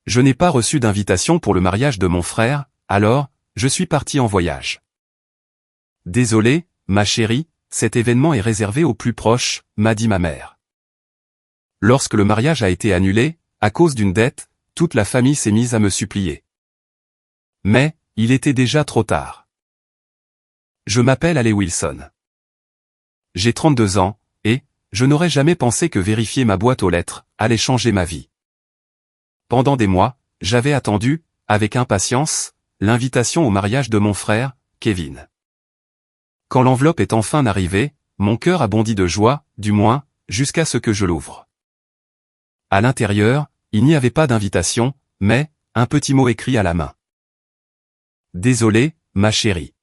Je n'ai pas reçu d'invitation pour le mariage de mon frère, alors, je suis parti en voyage. Désolé, ma chérie, cet événement est réservé aux plus proches, m'a dit ma mère. Lorsque le mariage a été annulé, à cause d'une dette, toute la famille s'est mise à me supplier. Mais, il était déjà trop tard. Je m'appelle Alec Wilson. J'ai 32 ans, et, je n'aurais jamais pensé que vérifier ma boîte aux lettres allait changer ma vie. Pendant des mois, j'avais attendu, avec impatience, l'invitation au mariage de mon frère, Kevin. Quand l'enveloppe est enfin arrivée, mon cœur a bondi de joie, du moins, jusqu'à ce que je l'ouvre. À l'intérieur, il n'y avait pas d'invitation, mais, un petit mot écrit à la main. Désolé, ma chérie.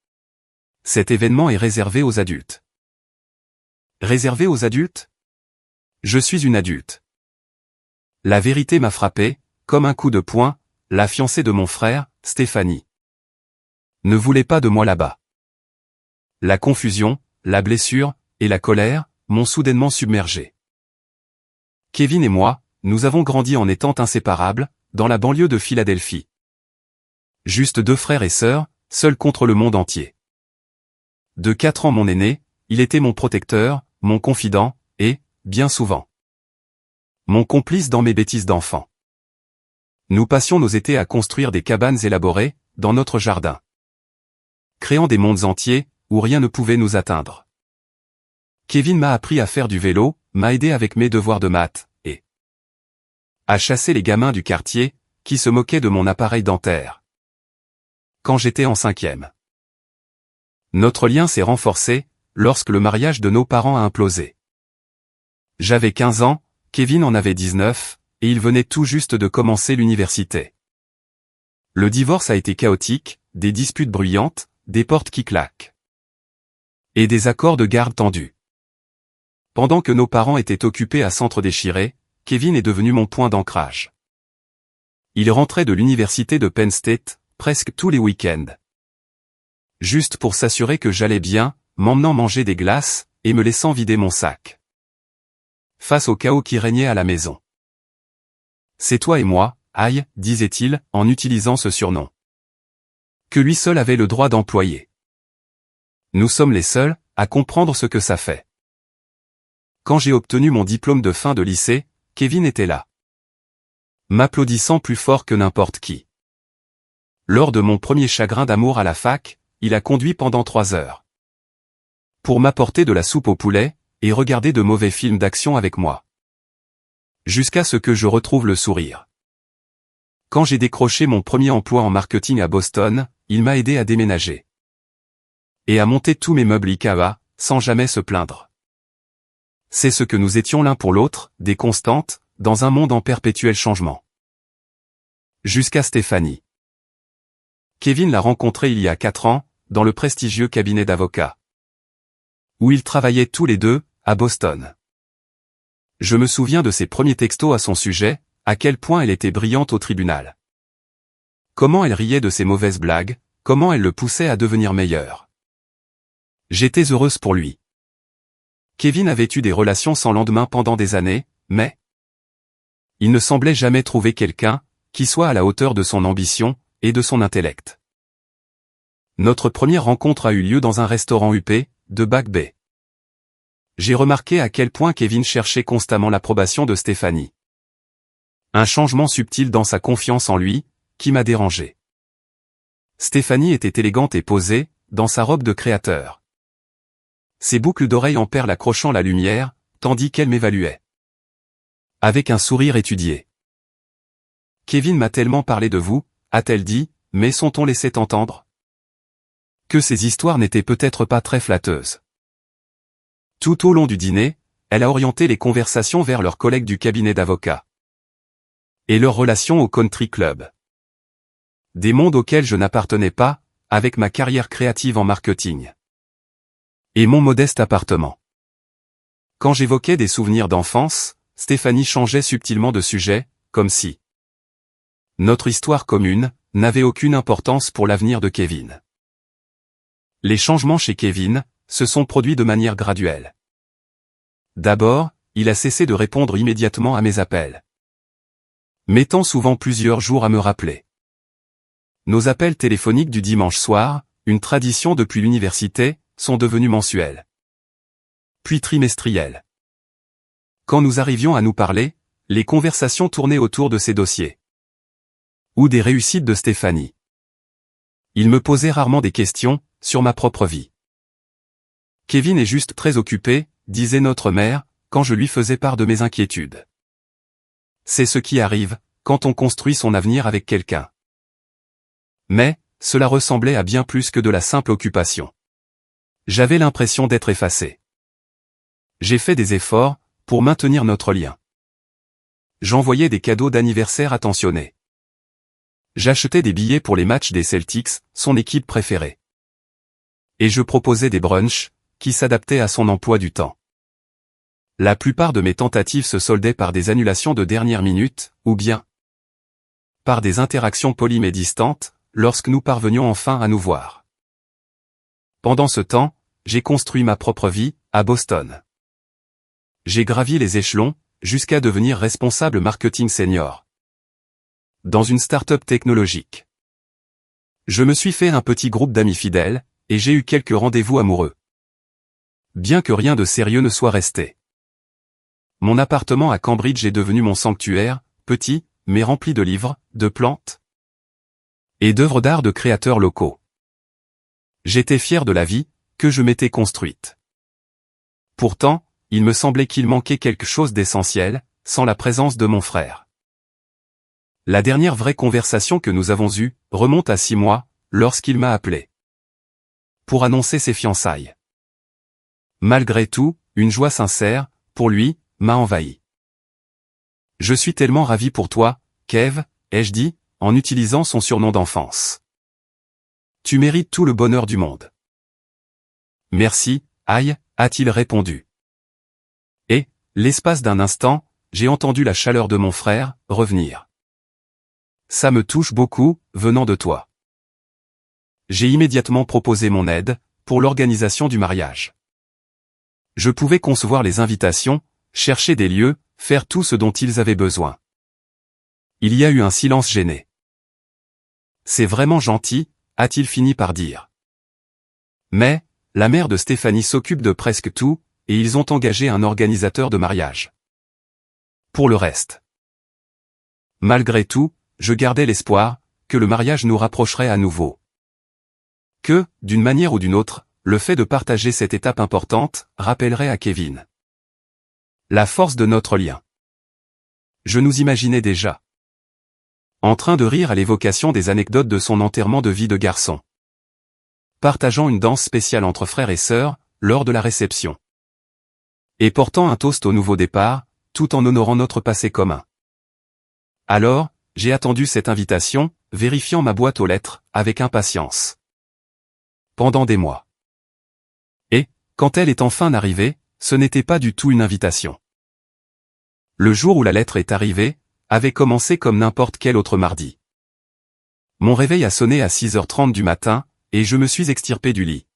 Cet événement est réservé aux adultes. Réservé aux adultes? Je suis une adulte. La vérité m'a frappé, comme un coup de poing, la fiancée de mon frère, Stéphanie, ne voulait pas de moi là-bas. La confusion, la blessure, et la colère, m'ont soudainement submergé. Kevin et moi, nous avons grandi en étant inséparables, dans la banlieue de Philadelphie. Juste 2 frères et sœurs, seuls contre le monde entier. De 4 ans mon aîné, il était mon protecteur, mon confident, et, bien souvent, mon complice dans mes bêtises d'enfant. Nous passions nos étés à construire des cabanes élaborées, dans notre jardin, créant des mondes entiers, où rien ne pouvait nous atteindre. Kevin m'a appris à faire du vélo, m'a aidé avec mes devoirs de maths, et à chasser les gamins du quartier, qui se moquaient de mon appareil dentaire. Quand j'étais en 5e. Notre lien s'est renforcé, lorsque le mariage de nos parents a implosé. J'avais 15 ans, Kevin en avait 19, et il venait tout juste de commencer l'université. Le divorce a été chaotique, des disputes bruyantes, des portes qui claquent. Et des accords de garde tendus. Pendant que nos parents étaient occupés à s'entre-déchirer, Kevin est devenu mon point d'ancrage. Il rentrait de l'université de Penn State, presque tous les week-ends. Juste pour s'assurer que j'allais bien, m'emmenant manger des glaces, et me laissant vider mon sac. Face au chaos qui régnait à la maison. C'est toi et moi, aïe, disait-il, en utilisant ce surnom. Que lui seul avait le droit d'employer. Nous sommes les seuls, à comprendre ce que ça fait. Quand j'ai obtenu mon diplôme de fin de lycée, Kevin était là. M'applaudissant plus fort que n'importe qui. Lors de mon premier chagrin d'amour à la fac, il a conduit pendant 3 heures. Pour m'apporter de la soupe au poulet, et regarder de mauvais films d'action avec moi. Jusqu'à ce que je retrouve le sourire. Quand j'ai décroché mon premier emploi en marketing à Boston, il m'a aidé à déménager. Et à monter tous mes meubles IKEA, sans jamais se plaindre. C'est ce que nous étions l'un pour l'autre, des constantes, dans un monde en perpétuel changement. Jusqu'à Stéphanie. Kevin l'a rencontrée il y a 4 ans, dans le prestigieux cabinet d'avocats. Où ils travaillaient tous les deux, à Boston. Je me souviens de ses premiers textos à son sujet, à quel point elle était brillante au tribunal. Comment elle riait de ses mauvaises blagues, comment elle le poussait à devenir meilleur. J'étais heureuse pour lui. Kevin avait eu des relations sans lendemain pendant des années, mais il ne semblait jamais trouver quelqu'un qui soit à la hauteur de son ambition et de son intellect. Notre première rencontre a eu lieu dans un restaurant huppé, de Back Bay. J'ai remarqué à quel point Kevin cherchait constamment l'approbation de Stéphanie. Un changement subtil dans sa confiance en lui, qui m'a dérangé. Stéphanie était élégante et posée, dans sa robe de créateur. Ses boucles d'oreilles en perles accrochant la lumière, tandis qu'elle m'évaluait. Avec un sourire étudié. Kevin m'a tellement parlé de vous, a-t-elle dit, mais sont-on laissé entendre que ces histoires n'étaient peut-être pas très flatteuses. Tout au long du dîner, elle a orienté les conversations vers leurs collègues du cabinet d'avocats. Et leur relation au country club. Des mondes auxquels je n'appartenais pas, avec ma carrière créative en marketing. Et mon modeste appartement. Quand j'évoquais des souvenirs d'enfance, Stéphanie changeait subtilement de sujet, comme si notre histoire commune n'avait aucune importance pour l'avenir de Kevin. Les changements chez Kevin se sont produits de manière graduelle. D'abord, il a cessé de répondre immédiatement à mes appels. mettant souvent plusieurs jours à me rappeler. Nos appels téléphoniques du dimanche soir, une tradition depuis l'université, sont devenus mensuels. Puis trimestriels. Quand nous arrivions à nous parler, les conversations tournaient autour de ces dossiers. Ou des réussites de Stéphanie. Il me posait rarement des questions sur ma propre vie. Kevin est juste très occupé, disait notre mère, quand je lui faisais part de mes inquiétudes. C'est ce qui arrive, quand on construit son avenir avec quelqu'un. Mais, cela ressemblait à bien plus que de la simple occupation. J'avais l'impression d'être effacé. J'ai fait des efforts pour maintenir notre lien. J'envoyais des cadeaux d'anniversaire attentionnés. J'achetais des billets pour les matchs des Celtics, son équipe préférée. Et je proposais des brunchs, qui s'adaptaient à son emploi du temps. La plupart de mes tentatives se soldaient par des annulations de dernière minute, ou bien par des interactions polies mais distantes, lorsque nous parvenions enfin à nous voir. Pendant ce temps, j'ai construit ma propre vie, à Boston. J'ai gravi les échelons, jusqu'à devenir responsable marketing senior. Dans une start-up technologique. Je me suis fait un petit groupe d'amis fidèles, et j'ai eu quelques rendez-vous amoureux. Bien que rien de sérieux ne soit resté. Mon appartement à Cambridge est devenu mon sanctuaire, petit, mais rempli de livres, de plantes et d'œuvres d'art de créateurs locaux. J'étais fier de la vie que je m'étais construite. Pourtant, il me semblait qu'il manquait quelque chose d'essentiel, sans la présence de mon frère. La dernière vraie conversation que nous avons eue remonte à 6 mois, lorsqu'il m'a appelé pour annoncer ses fiançailles. Malgré tout, une joie sincère, pour lui, m'a envahi. Je suis tellement ravi pour toi, Kev, ai-je dit, en utilisant son surnom d'enfance. Tu mérites tout le bonheur du monde. Merci, aïe, a-t-il répondu. Et, l'espace d'un instant, j'ai entendu la chaleur de mon frère revenir. Ça me touche beaucoup, venant de toi. J'ai immédiatement proposé mon aide, pour l'organisation du mariage. Je pouvais concevoir les invitations, chercher des lieux, faire tout ce dont ils avaient besoin. Il y a eu un silence gêné. C'est vraiment gentil, a-t-il fini par dire. Mais, la mère de Stéphanie s'occupe de presque tout, et ils ont engagé un organisateur de mariage. Pour le reste. Malgré tout, je gardais l'espoir que le mariage nous rapprocherait à nouveau. Que, d'une manière ou d'une autre, le fait de partager cette étape importante rappellerait à Kevin la force de notre lien. Je nous imaginais déjà en train de rire à l'évocation des anecdotes de son enterrement de vie de garçon. Partageant une danse spéciale entre frères et sœurs, lors de la réception. Et portant un toast au nouveau départ, tout en honorant notre passé commun. Alors, j'ai attendu cette invitation, vérifiant ma boîte aux lettres, avec impatience. Pendant des mois. Et, quand elle est enfin arrivée, ce n'était pas du tout une invitation. Le jour où la lettre est arrivée, avait commencé comme n'importe quel autre mardi. Mon réveil a sonné à 6h30 du matin, et je me suis extirpé du lit.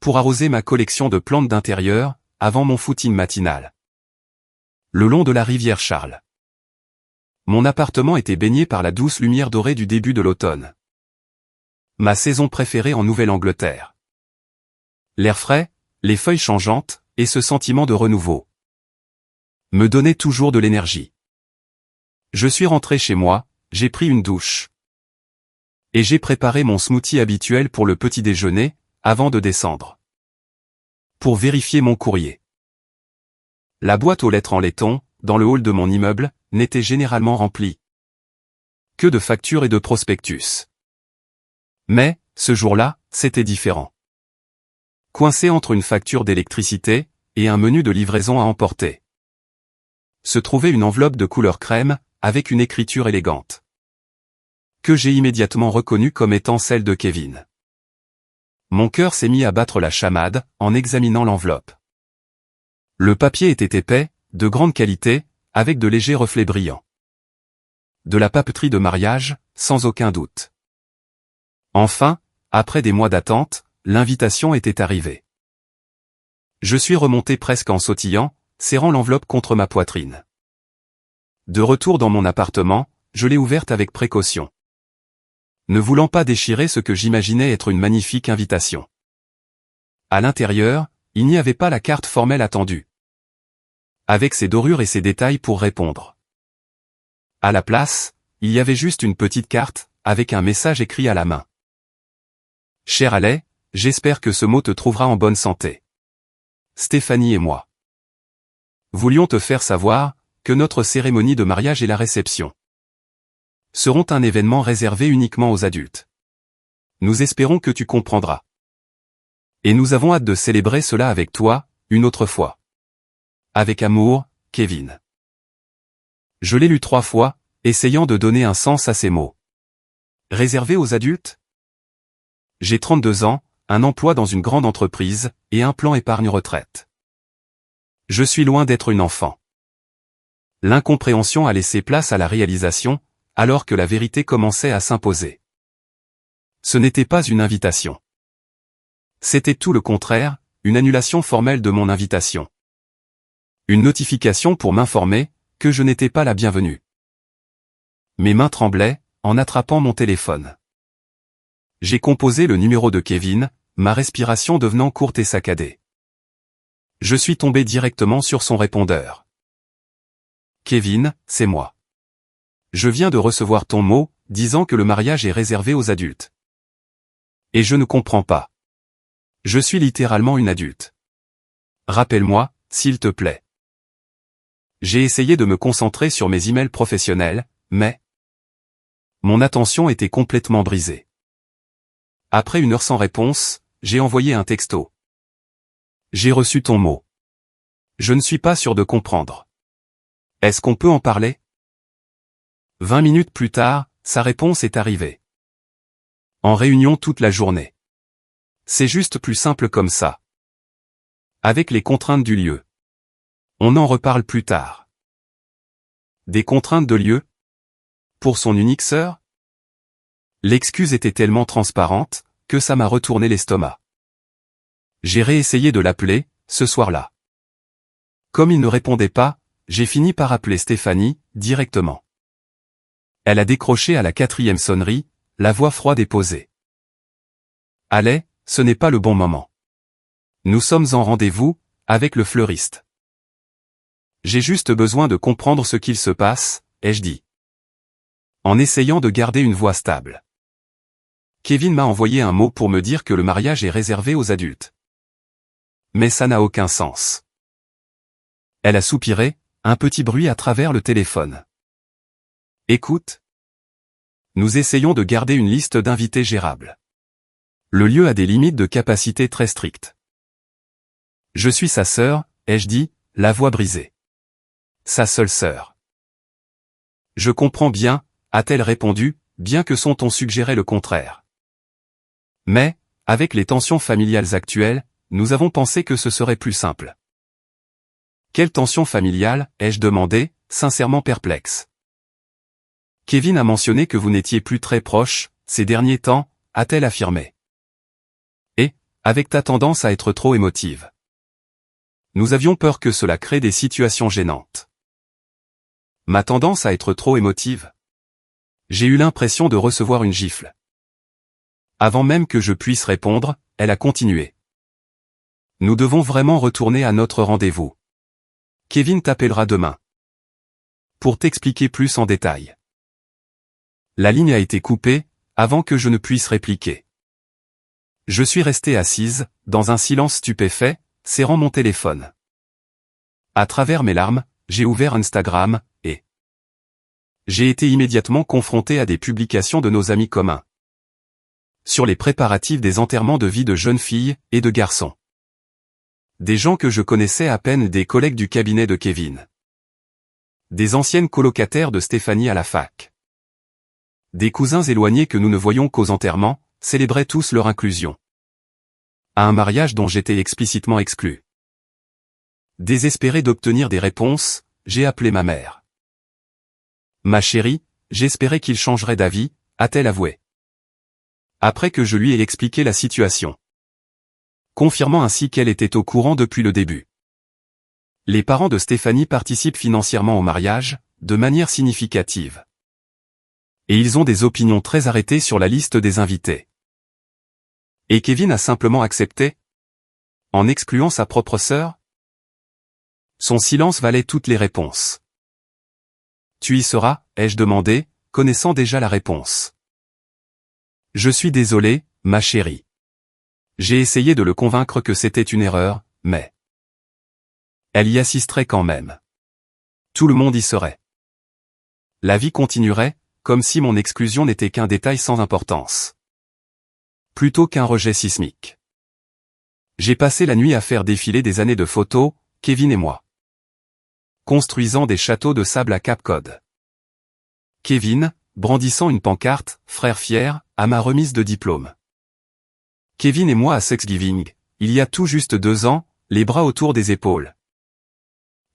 Pour arroser ma collection de plantes d'intérieur, avant mon footing matinal. Le long de la rivière Charles. Mon appartement était baigné par la douce lumière dorée du début de l'automne. Ma saison préférée en Nouvelle-Angleterre. L'air frais, les feuilles changeantes, et ce sentiment de renouveau me donnaient toujours de l'énergie. Je suis rentré chez moi, j'ai pris une douche. Et j'ai préparé mon smoothie habituel pour le petit déjeuner, avant de descendre. Pour vérifier mon courrier. La boîte aux lettres en laiton, dans le hall de mon immeuble, n'était généralement remplie que de factures et de prospectus. Mais, ce jour-là, c'était différent. Coincé entre une facture d'électricité et un menu de livraison à emporter, se trouvait une enveloppe de couleur crème, avec une écriture élégante, que j'ai immédiatement reconnue comme étant celle de Kevin. Mon cœur s'est mis à battre la chamade, en examinant l'enveloppe. Le papier était épais, de grande qualité, avec de légers reflets brillants. De la papeterie de mariage, sans aucun doute. Enfin, après des mois d'attente, l'invitation était arrivée. Je suis remonté presque en sautillant, serrant l'enveloppe contre ma poitrine. De retour dans mon appartement, je l'ai ouverte avec précaution, ne voulant pas déchirer ce que j'imaginais être une magnifique invitation. À l'intérieur, il n'y avait pas la carte formelle attendue, avec ses dorures et ses détails pour répondre. À la place, il y avait juste une petite carte, avec un message écrit à la main. Cher Allais, j'espère que ce mot te trouvera en bonne santé. Stéphanie et moi voulions te faire savoir que notre cérémonie de mariage et la réception seront un événement réservé uniquement aux adultes. Nous espérons que tu comprendras. Et nous avons hâte de célébrer cela avec toi, une autre fois. Avec amour, Kevin. Je l'ai lu 3 fois, essayant de donner un sens à ces mots. Réservé aux adultes? J'ai 32 ans, un emploi dans une grande entreprise, et un plan épargne-retraite. Je suis loin d'être une enfant. L'incompréhension a laissé place à la réalisation, alors que la vérité commençait à s'imposer. Ce n'était pas une invitation. C'était tout le contraire, une annulation formelle de mon invitation. Une notification pour m'informer que je n'étais pas la bienvenue. Mes mains tremblaient, en attrapant mon téléphone. J'ai composé le numéro de Kevin, ma respiration devenant courte et saccadée. Je suis tombé directement sur son répondeur. Kevin, c'est moi. Je viens de recevoir ton mot, disant que le mariage est réservé aux adultes. Et je ne comprends pas. Je suis littéralement une adulte. Rappelle-moi, s'il te plaît. J'ai essayé de me concentrer sur mes emails professionnels, mais mon attention était complètement brisée. Après 1 heure sans réponse, j'ai envoyé un texto. J'ai reçu ton mot. Je ne suis pas sûr de comprendre. Est-ce qu'on peut en parler? 20 minutes plus tard, sa réponse est arrivée. En réunion toute la journée. C'est juste plus simple comme ça. Avec les contraintes du lieu. On en reparle plus tard. Des contraintes de lieu? Pour son unique sœur? L'excuse était tellement transparente, que ça m'a retourné l'estomac. J'ai réessayé de l'appeler, ce soir-là. Comme il ne répondait pas, j'ai fini par appeler Stéphanie, directement. Elle a décroché à la 4e sonnerie, la voix froide et posée. Allez, ce n'est pas le bon moment. Nous sommes en rendez-vous, avec le fleuriste. J'ai juste besoin de comprendre ce qu'il se passe, ai-je dit. En essayant de garder une voix stable. Kevin m'a envoyé un mot pour me dire que le mariage est réservé aux adultes. Mais ça n'a aucun sens. Elle a soupiré, un petit bruit à travers le téléphone. Écoute. Nous essayons de garder une liste d'invités gérable. Le lieu a des limites de capacité très strictes. Je suis sa sœur, ai-je dit, la voix brisée. Sa seule sœur. Je comprends bien, a-t-elle répondu, bien que son ton suggérait le contraire. Mais, avec les tensions familiales actuelles, nous avons pensé que ce serait plus simple. Quelle tension familiale, ai-je demandé, sincèrement perplexe. Kevin a mentionné que vous n'étiez plus très proches, ces derniers temps, a-t-elle affirmé. Et, avec ta tendance à être trop émotive. Nous avions peur que cela crée des situations gênantes. Ma tendance à être trop émotive? J'ai eu l'impression de recevoir une gifle. Avant même que je puisse répondre, elle a continué. Nous devons vraiment retourner à notre rendez-vous. Kevin t'appellera demain. Pour t'expliquer plus en détail. La ligne a été coupée, avant que je ne puisse répliquer. Je suis resté assise, dans un silence stupéfait, serrant mon téléphone. À travers mes larmes, j'ai ouvert Instagram, et j'ai été immédiatement confronté à des publications de nos amis communs. Sur les préparatifs des enterrements de vie de jeunes filles et de garçons. Des gens que je connaissais à peine, des collègues du cabinet de Kevin. Des anciennes colocataires de Stéphanie à la fac. Des cousins éloignés que nous ne voyions qu'aux enterrements, célébraient tous leur inclusion. À un mariage dont j'étais explicitement exclu. Désespéré d'obtenir des réponses, j'ai appelé ma mère. Ma chérie, j'espérais qu'il changerait d'avis, a-t-elle avoué. Après que je lui ai expliqué la situation. Confirmant ainsi qu'elle était au courant depuis le début. Les parents de Stéphanie participent financièrement au mariage, de manière significative. Et ils ont des opinions très arrêtées sur la liste des invités. Et Kevin a simplement accepté? En excluant sa propre sœur? Son silence valait toutes les réponses. Tu y seras, ai-je demandé, connaissant déjà la réponse. Je suis désolé, ma chérie. J'ai essayé de le convaincre que c'était une erreur, mais... Elle y assisterait quand même. Tout le monde y serait. La vie continuerait, comme si mon exclusion n'était qu'un détail sans importance. Plutôt qu'un rejet sismique. J'ai passé la nuit à faire défiler des années de photos, Kevin et moi. Construisant des châteaux de sable à Cap Cod. Kevin, brandissant une pancarte, frère fier, à ma remise de diplôme. Kevin et moi à Thanksgiving, il y a tout juste 2 ans, les bras autour des épaules.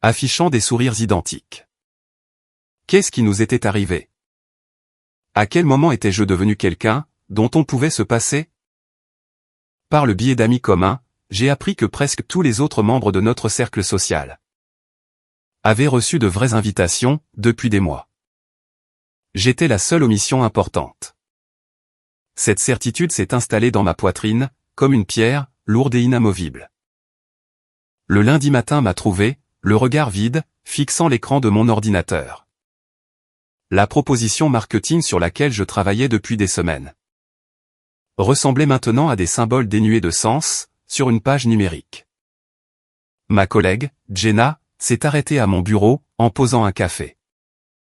Affichant des sourires identiques. Qu'est-ce qui nous était arrivé? À quel moment étais-je devenu quelqu'un, dont on pouvait se passer? Par le biais d'amis communs, j'ai appris que presque tous les autres membres de notre cercle social avaient reçu de vraies invitations, depuis des mois. J'étais la seule omission importante. Cette certitude s'est installée dans ma poitrine, comme une pierre, lourde et inamovible. Le lundi matin m'a trouvé, le regard vide, fixant l'écran de mon ordinateur. La proposition marketing sur laquelle je travaillais depuis des semaines ressemblait maintenant à des symboles dénués de sens, sur une page numérique. Ma collègue, Jenna, s'est arrêtée à mon bureau, en posant un café.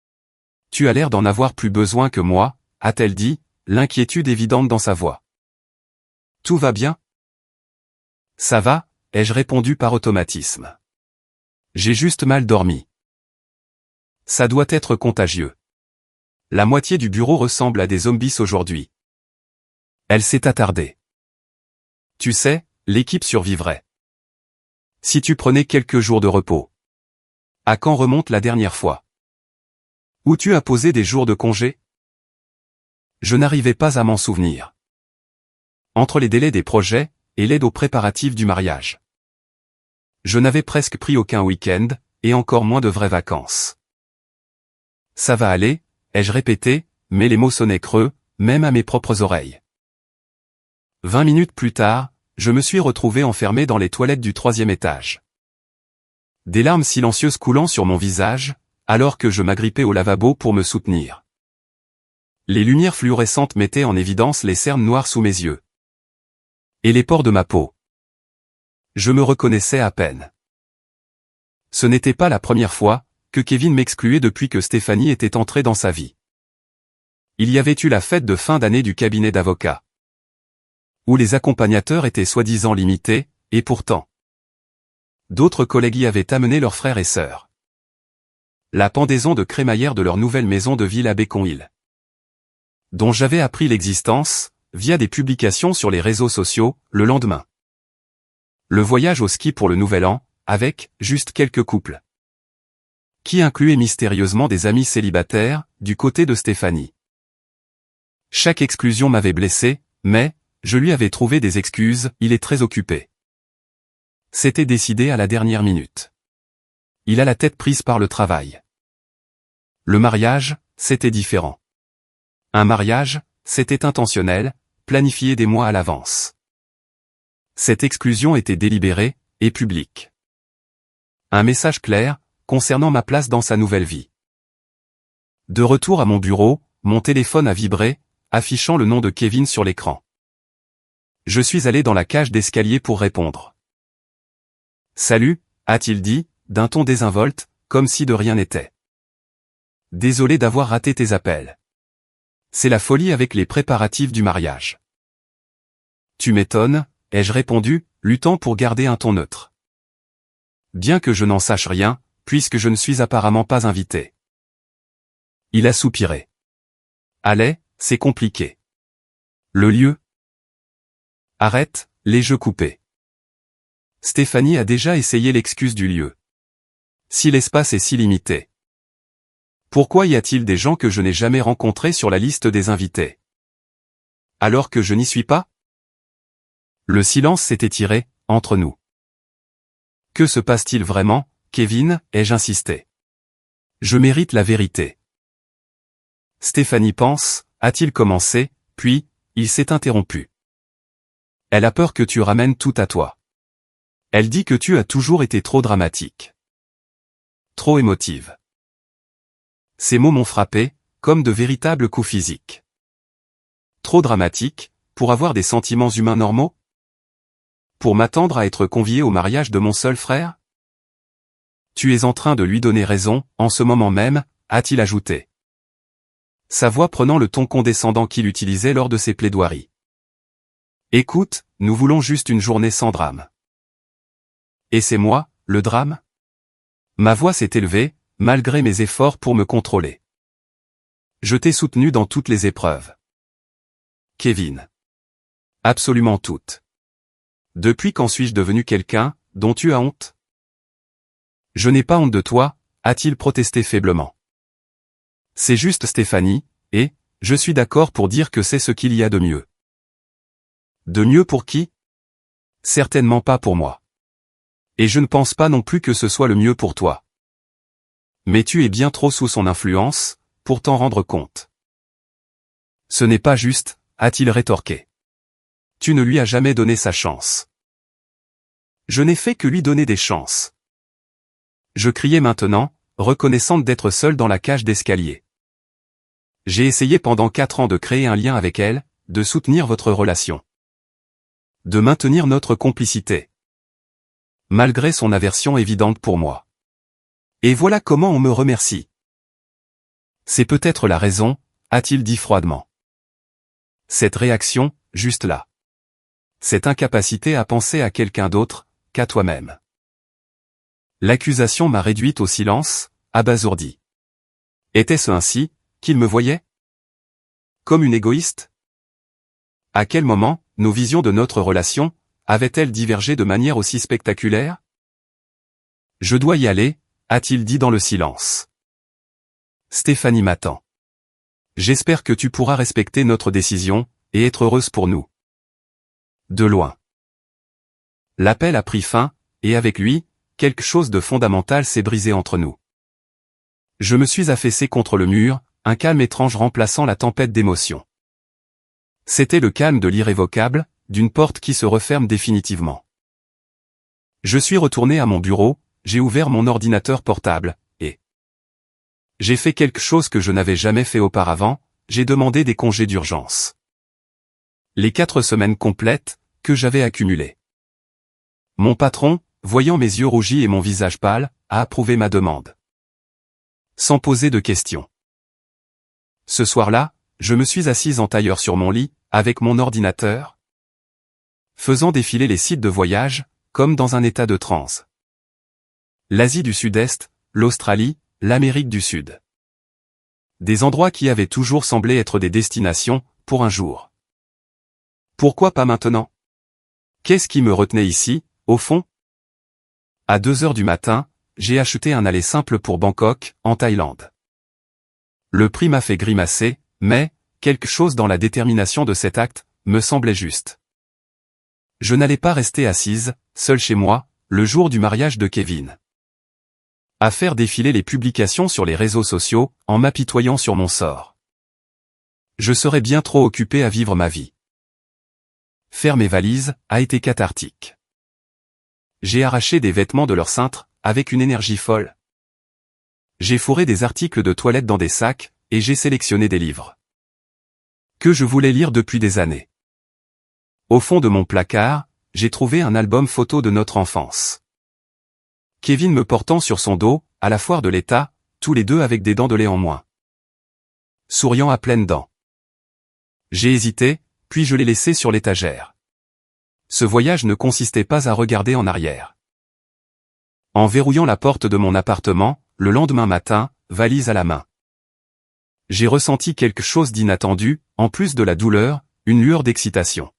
« Tu as l'air d'en avoir plus besoin que moi », a-t-elle dit, l'inquiétude évidente dans sa voix. « Tout va bien ? » « Ça va », ai-je répondu par automatisme. « J'ai juste mal dormi. » « Ça doit être contagieux. La moitié du bureau ressemble à des zombies aujourd'hui. » Elle s'est attardée. « Tu sais, l'équipe survivrait. Si tu prenais quelques jours de repos. » « À quand remonte la dernière fois ? Où tu as posé des jours de congé ? » Je n'arrivais pas à m'en souvenir. Entre les délais des projets, et l'aide aux préparatifs du mariage. Je n'avais presque pris aucun week-end, et encore moins de vraies vacances. Ça va aller, ai-je répété, mais les mots sonnaient creux, même à mes propres oreilles. 20 minutes plus tard, je me suis retrouvé enfermé dans les toilettes du 3e étage. Des larmes silencieuses coulant sur mon visage, alors que je m'agrippais au lavabo pour me soutenir. Les lumières fluorescentes mettaient en évidence les cernes noires sous mes yeux. Et les pores de ma peau. Je me reconnaissais à peine. Ce n'était pas la première fois que Kevin m'excluait depuis que Stéphanie était entrée dans sa vie. Il y avait eu la fête de fin d'année du cabinet d'avocats, où les accompagnateurs étaient soi-disant limités, et pourtant, d'autres collègues y avaient amené leurs frères et sœurs. La pendaison de crémaillère de leur nouvelle maison de ville à Beacon Hill, dont j'avais appris l'existence, via des publications sur les réseaux sociaux, le lendemain. Le voyage au ski pour le nouvel an, avec, juste quelques couples. Qui incluait mystérieusement des amis célibataires, du côté de Stéphanie. Chaque exclusion m'avait blessé, mais, je lui avais trouvé des excuses, il est très occupé. C'était décidé à la dernière minute. Il a la tête prise par le travail. Le mariage, c'était différent. Un mariage, c'était intentionnel, planifié des mois à l'avance. Cette exclusion était délibérée, et publique. Un message clair, concernant ma place dans sa nouvelle vie. De retour à mon bureau, mon téléphone a vibré, affichant le nom de Kevin sur l'écran. Je suis allé dans la cage d'escalier pour répondre. « Salut », a-t-il dit, d'un ton désinvolte, comme si de rien n'était. « Désolé d'avoir raté tes appels. C'est la folie avec les préparatifs du mariage. »« Tu m'étonnes », ai-je répondu, luttant pour garder un ton neutre. Bien que je n'en sache rien, puisque je ne suis apparemment pas invité. Il a soupiré. « Allez, c'est compliqué. Le lieu ? » Arrête, les jeux coupés. Stéphanie a déjà essayé l'excuse du lieu. Si l'espace est si limité. Pourquoi y a-t-il des gens que je n'ai jamais rencontrés sur la liste des invités? Alors que je n'y suis pas? Le silence s'est étiré, entre nous. Que se passe-t-il vraiment, Kevin, ai-je insisté. Je mérite la vérité. Stéphanie pense, a-t-il commencé, puis, il s'est interrompu. Elle a peur que tu ramènes tout à toi. Elle dit que tu as toujours été trop dramatique. Trop émotive. Ces mots m'ont frappé, comme de véritables coups physiques. Trop dramatique, pour avoir des sentiments humains normaux? Pour m'attendre à être convié au mariage de mon seul frère? Tu es en train de lui donner raison, en ce moment même, a-t-il ajouté. Sa voix prenant le ton condescendant qu'il utilisait lors de ses plaidoiries. Écoute, nous voulons juste une journée sans drame. Et c'est moi, le drame? Ma voix s'est élevée, malgré mes efforts pour me contrôler. Je t'ai soutenu dans toutes les épreuves. Kevin. Absolument toutes. Depuis quand suis-je devenu quelqu'un, dont tu as honte? Je n'ai pas honte de toi, a-t-il protesté faiblement. C'est juste Stéphanie, et, je suis d'accord pour dire que c'est ce qu'il y a de mieux. De mieux pour qui? Certainement pas pour moi. Et je ne pense pas non plus que ce soit le mieux pour toi. Mais tu es bien trop sous son influence, pour t'en rendre compte. Ce n'est pas juste, a-t-il rétorqué. Tu ne lui as jamais donné sa chance. Je n'ai fait que lui donner des chances. Je criais maintenant, reconnaissante d'être seule dans la cage d'escalier. J'ai essayé pendant 4 ans de créer un lien avec elle, de soutenir votre relation. De maintenir notre complicité. Malgré son aversion évidente pour moi. Et voilà comment on me remercie. C'est peut-être la raison, a-t-il dit froidement. Cette réaction, juste là. Cette incapacité à penser à quelqu'un d'autre, qu'à toi-même. L'accusation m'a réduite au silence, abasourdi. Était-ce ainsi, qu'il me voyait? Comme une égoïste? À quel moment, nos visions de notre relation, avaient-elles divergé de manière aussi spectaculaire? Je dois y aller, a-t-il dit dans le silence. Stéphanie m'attend. J'espère que tu pourras respecter notre décision, et être heureuse pour nous. De loin. L'appel a pris fin, et avec lui, quelque chose de fondamental s'est brisé entre nous. Je me suis affaissé contre le mur, un calme étrange remplaçant la tempête d'émotions. C'était le calme de l'irrévocable, d'une porte qui se referme définitivement. Je suis retourné à mon bureau, j'ai ouvert mon ordinateur portable, et j'ai fait quelque chose que je n'avais jamais fait auparavant, j'ai demandé des congés d'urgence. Les 4 semaines complètes, que j'avais accumulées. Mon patron, voyant mes yeux rougis et mon visage pâle, a approuvé ma demande. Sans poser de questions. Ce soir-là, je me suis assise en tailleur sur mon lit, avec mon ordinateur, faisant défiler les sites de voyage, comme dans un état de transe. L'Asie du Sud-Est, l'Australie, l'Amérique du Sud. Des endroits qui avaient toujours semblé être des destinations, pour un jour. Pourquoi pas maintenant? Qu'est-ce qui me retenait ici, au fond? À 2 heures du matin, j'ai acheté un aller simple pour Bangkok, en Thaïlande. Le prix m'a fait grimacer, mais, quelque chose dans la détermination de cet acte, me semblait juste. Je n'allais pas rester assise, seule chez moi, le jour du mariage de Kevin. À faire défiler les publications sur les réseaux sociaux, en m'apitoyant sur mon sort. Je serais bien trop occupé à vivre ma vie. Faire mes valises, a été cathartique. J'ai arraché des vêtements de leur cintre, avec une énergie folle. J'ai fourré des articles de toilette dans des sacs, et j'ai sélectionné des livres que je voulais lire depuis des années. Au fond de mon placard, j'ai trouvé un album photo de notre enfance. Kevin me portant sur son dos, à la foire de l'État, tous les deux avec des dents de lait en moins. Souriant à pleines dents. J'ai hésité, puis je l'ai laissé sur l'étagère. Ce voyage ne consistait pas à regarder en arrière. En verrouillant la porte de mon appartement, le lendemain matin, valise à la main. J'ai ressenti quelque chose d'inattendu, en plus de la douleur, une lueur d'excitation.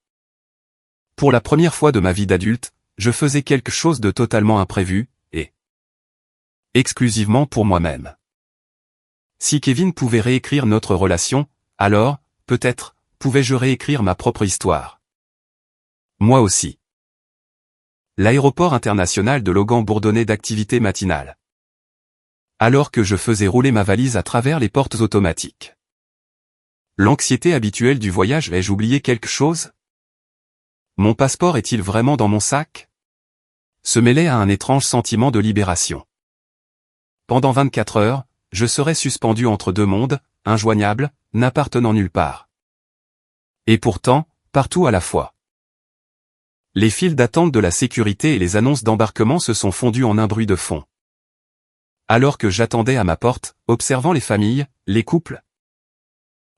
Pour la première fois de ma vie d'adulte, je faisais quelque chose de totalement imprévu, et exclusivement pour moi-même. Si Kevin pouvait réécrire notre relation, alors, peut-être, pouvais-je réécrire ma propre histoire. Moi aussi. L'aéroport international de Logan bourdonnait d'activités matinales. alors que je faisais rouler ma valise à travers les portes automatiques. L'anxiété habituelle du voyage, ai-je oublié quelque chose? Mon passeport est-il vraiment dans mon sac? Se mêlait à un étrange sentiment de libération. Pendant 24 heures, je serais suspendu entre deux mondes, injoignables, n'appartenant nulle part. Et pourtant, partout à la fois. Les files d'attente de la sécurité et les annonces d'embarquement se sont fondues en un bruit de fond. Alors que j'attendais à ma porte, observant les familles, les couples,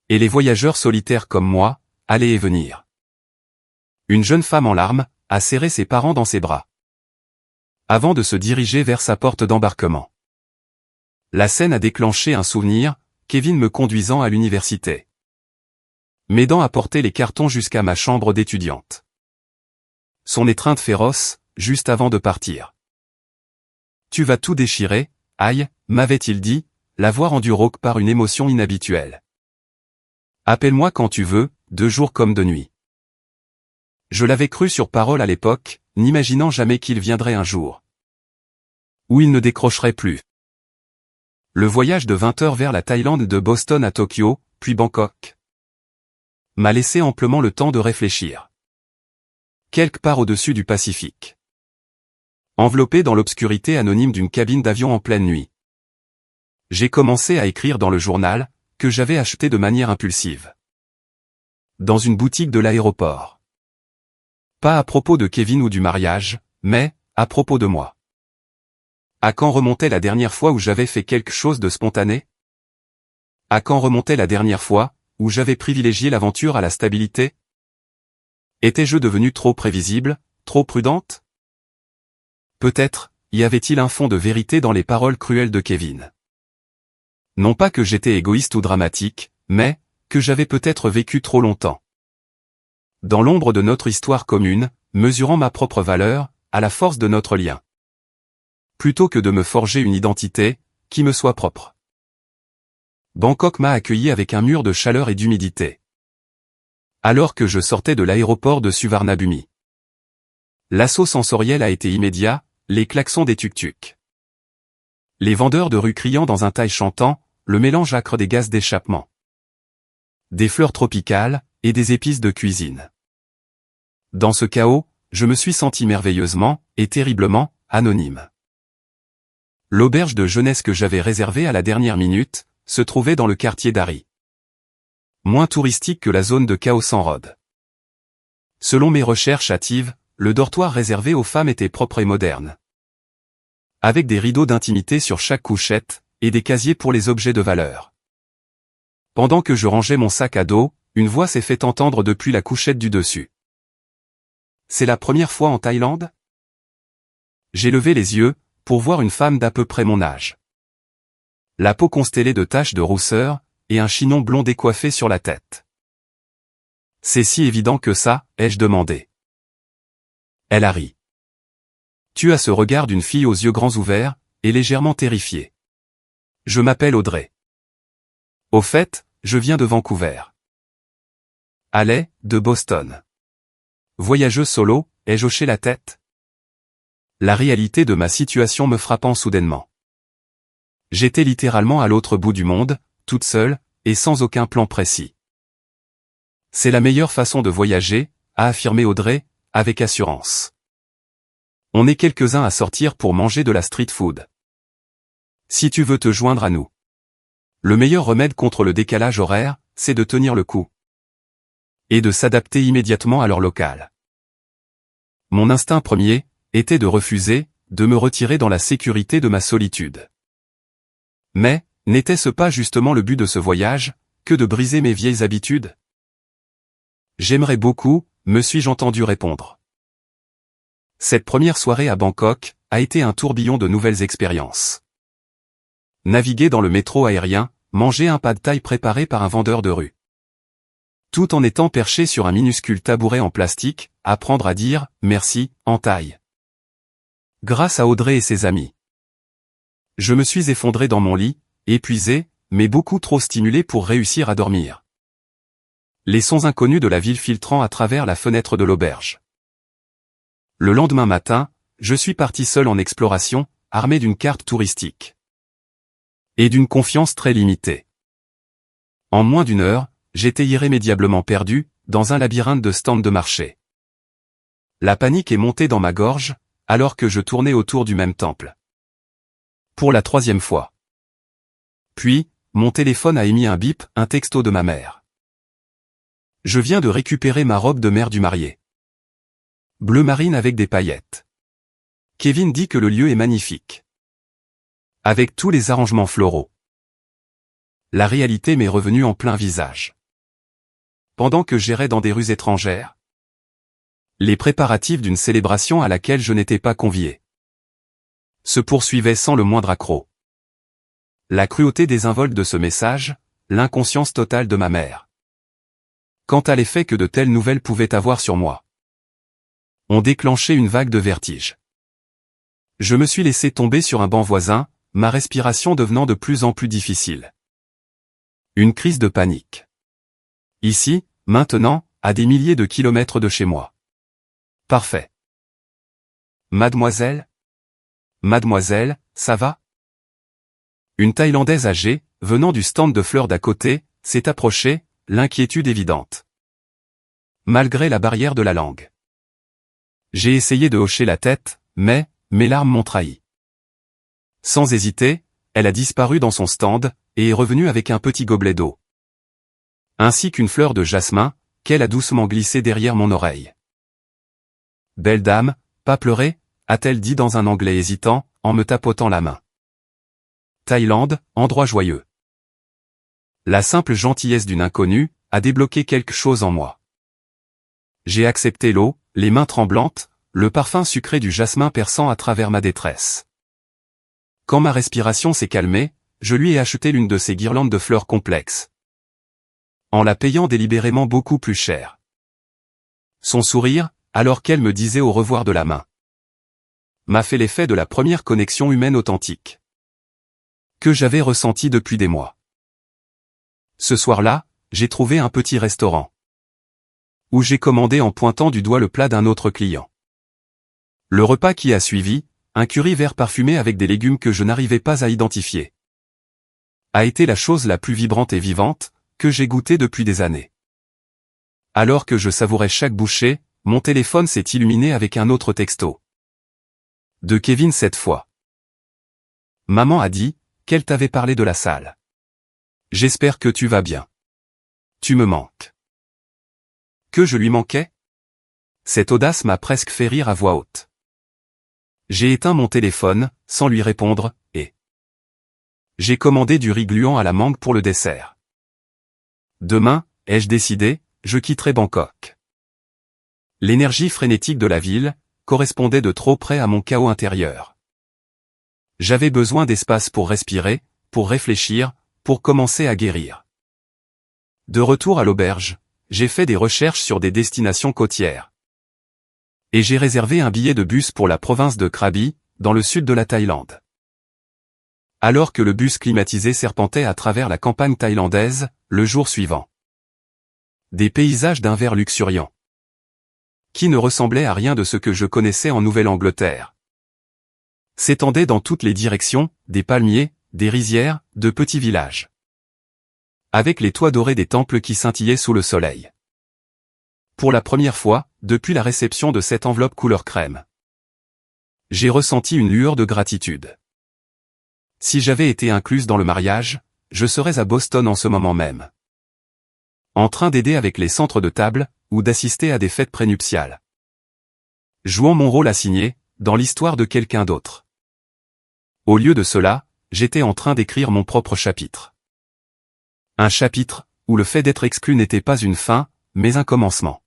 et les voyageurs solitaires comme moi, aller et venir. Une jeune femme en larmes, a serré ses parents dans ses bras. Avant de se diriger vers sa porte d'embarquement. La scène a déclenché un souvenir, Kevin me conduisant à l'université. M'aidant à porter les cartons jusqu'à ma chambre d'étudiante. Son étreinte féroce, juste avant de partir. Tu vas tout déchirer, aïe, m'avait-il dit, la voix rendue rauque par une émotion inhabituelle. Appelle-moi quand tu veux, de jour comme de nuit. Je l'avais cru sur parole à l'époque, n'imaginant jamais qu'il viendrait un jour où il ne décrocherait plus. Le voyage de 20 heures vers la Thaïlande de Boston à Tokyo, puis Bangkok, m'a laissé amplement le temps de réfléchir. Quelque part au-dessus du Pacifique. Enveloppé dans l'obscurité anonyme d'une cabine d'avion en pleine nuit. J'ai commencé à écrire dans le journal, que j'avais acheté de manière impulsive. Dans une boutique de l'aéroport. Pas à propos de Kevin ou du mariage, mais, à propos de moi. À quand remontait la dernière fois où j'avais fait quelque chose de spontané? À quand remontait la dernière fois, où j'avais privilégié l'aventure à la stabilité? Étais-je devenu trop prévisible, trop prudente? Peut-être, y avait-il un fond de vérité dans les paroles cruelles de Kevin. Non pas que j'étais égoïste ou dramatique, mais, que j'avais peut-être vécu trop longtemps. Dans l'ombre de notre histoire commune, mesurant ma propre valeur, à la force de notre lien. Plutôt que de me forger une identité, qui me soit propre. Bangkok m'a accueilli avec un mur de chaleur et d'humidité. Alors que je sortais de l'aéroport de Suvarnabhumi. L'assaut sensoriel a été immédiat, les klaxons des tuk-tuk. Les vendeurs de rue criant dans un thaï chantant, le mélange âcre des gaz d'échappement. Des fleurs tropicales, et des épices de cuisine. Dans ce chaos, je me suis senti merveilleusement, et terriblement, anonyme. L'auberge de jeunesse que j'avais réservée à la dernière minute, se trouvait dans le quartier d'Ari. Moins touristique que la zone de Khao-San-Road. Selon mes recherches hâtives, le dortoir réservé aux femmes était propre et moderne. Avec des rideaux d'intimité sur chaque couchette, et des casiers pour les objets de valeur. Pendant que je rangeais mon sac à dos, une voix s'est fait entendre depuis la couchette du dessus. C'est la première fois en Thaïlande? J'ai levé les yeux, pour voir une femme d'à peu près mon âge. La peau constellée de taches de rousseur, et un chignon blond décoiffé sur la tête. C'est si évident que ça, ai-je demandé. Elle a ri. Tu as ce regard d'une fille aux yeux grands ouverts, et légèrement terrifiée. Je m'appelle Audrey. Au fait, je viens de Vancouver. Allez, de Boston. Voyageuse solo, ai-je hoché la tête? La réalité de ma situation me frappant soudainement. J'étais littéralement à l'autre bout du monde, toute seule, et sans aucun plan précis. C'est la meilleure façon de voyager, a affirmé Audrey, avec assurance. On est quelques-uns à sortir pour manger de la street food. Si tu veux te joindre à nous. Le meilleur remède contre le décalage horaire, c'est de tenir le coup. Et de s'adapter immédiatement à l'heure locale. Mon instinct premier, était de refuser, de me retirer dans la sécurité de ma solitude. Mais, n'était-ce pas justement le but de ce voyage, que de briser mes vieilles habitudes? J'aimerais beaucoup, me suis-je entendu répondre. Cette première soirée à Bangkok, a été un tourbillon de nouvelles expériences. Naviguer dans le métro aérien, manger un pad thaï préparé par un vendeur de rue. Tout en étant perché sur un minuscule tabouret en plastique, apprendre à dire « merci » en thaï. Grâce à Audrey et ses amis. Je me suis effondré dans mon lit, épuisé, mais beaucoup trop stimulé pour réussir à dormir. Les sons inconnus de la ville filtrant à travers la fenêtre de l'auberge. Le lendemain matin, je suis parti seul en exploration, armé d'une carte touristique. Et d'une confiance très limitée. En moins d'une heure, j'étais irrémédiablement perdu, dans un labyrinthe de stands de marché. La panique est montée dans ma gorge, alors que je tournais autour du même temple. Pour la 3e fois. Puis, mon téléphone a émis un bip, un texto de ma mère. Je viens de récupérer ma robe de mère du marié. Bleu marine avec des paillettes. Kevin dit que le lieu est magnifique. Avec tous les arrangements floraux. La réalité m'est revenue en plein visage. Pendant que j'errais dans des rues étrangères, les préparatifs d'une célébration à laquelle je n'étais pas convié se poursuivaient sans le moindre accroc. La cruauté désinvolte de ce message, l'inconscience totale de ma mère. Quant à l'effet que de telles nouvelles pouvaient avoir sur moi, ont déclenché une vague de vertige. Je me suis laissé tomber sur un banc voisin, ma respiration devenant de plus en plus difficile. Une crise de panique. Ici, maintenant, à des milliers de kilomètres de chez moi. Parfait. Mademoiselle? Mademoiselle, ça va? Une Thaïlandaise âgée, venant du stand de fleurs d'à côté, s'est approchée, l'inquiétude évidente. Malgré la barrière de la langue. J'ai essayé de hocher la tête, mais, mes larmes m'ont trahi. Sans hésiter, elle a disparu dans son stand, et est revenue avec un petit gobelet d'eau. Ainsi qu'une fleur de jasmin, qu'elle a doucement glissée derrière mon oreille. Belle dame, pas pleurer, a-t-elle dit dans un anglais hésitant, en me tapotant la main. Thaïlande, endroit joyeux. La simple gentillesse d'une inconnue a débloqué quelque chose en moi. J'ai accepté l'eau, les mains tremblantes, le parfum sucré du jasmin perçant à travers ma détresse. Quand ma respiration s'est calmée, je lui ai acheté l'une de ces guirlandes de fleurs complexes. En la payant délibérément beaucoup plus cher. Son sourire, alors qu'elle me disait au revoir de la main, m'a fait l'effet de la première connexion humaine authentique que j'avais ressentie depuis des mois. Ce soir-là, j'ai trouvé un petit restaurant où j'ai commandé en pointant du doigt le plat d'un autre client. Le repas qui a suivi, un curry vert parfumé avec des légumes que je n'arrivais pas à identifier, a été la chose la plus vibrante et vivante que j'ai goûtée depuis des années. Alors que je savourais chaque bouchée, mon téléphone s'est illuminé avec un autre texto. De Kevin cette fois. Maman a dit qu'elle t'avait parlé de la salle. J'espère que tu vas bien. Tu me manques. Que je lui manquais? Cette audace m'a presque fait rire à voix haute. J'ai éteint mon téléphone, sans lui répondre, et j'ai commandé du riz gluant à la mangue pour le dessert. Demain, ai-je décidé, je quitterai Bangkok. L'énergie frénétique de la ville correspondait de trop près à mon chaos intérieur. J'avais besoin d'espace pour respirer, pour réfléchir, pour commencer à guérir. De retour à l'auberge, j'ai fait des recherches sur des destinations côtières. Et j'ai réservé un billet de bus pour la province de Krabi, dans le sud de la Thaïlande. Alors que le bus climatisé serpentait à travers la campagne thaïlandaise, le jour suivant. Des paysages d'un vert luxuriant. Qui ne ressemblaient à rien de ce que je connaissais en Nouvelle-Angleterre. S'étendaient dans toutes les directions, des palmiers, des rizières, de petits villages. Avec les toits dorés des temples qui scintillaient sous le soleil. Pour la première fois, depuis la réception de cette enveloppe couleur crème, j'ai ressenti une lueur de gratitude. Si j'avais été incluse dans le mariage, je serais à Boston en ce moment même. En train d'aider avec les centres de table, ou d'assister à des fêtes prénuptiales. Jouant mon rôle assigné, dans l'histoire de quelqu'un d'autre. Au lieu de cela, j'étais en train d'écrire mon propre chapitre. Un chapitre, où le fait d'être exclu n'était pas une fin, mais un commencement.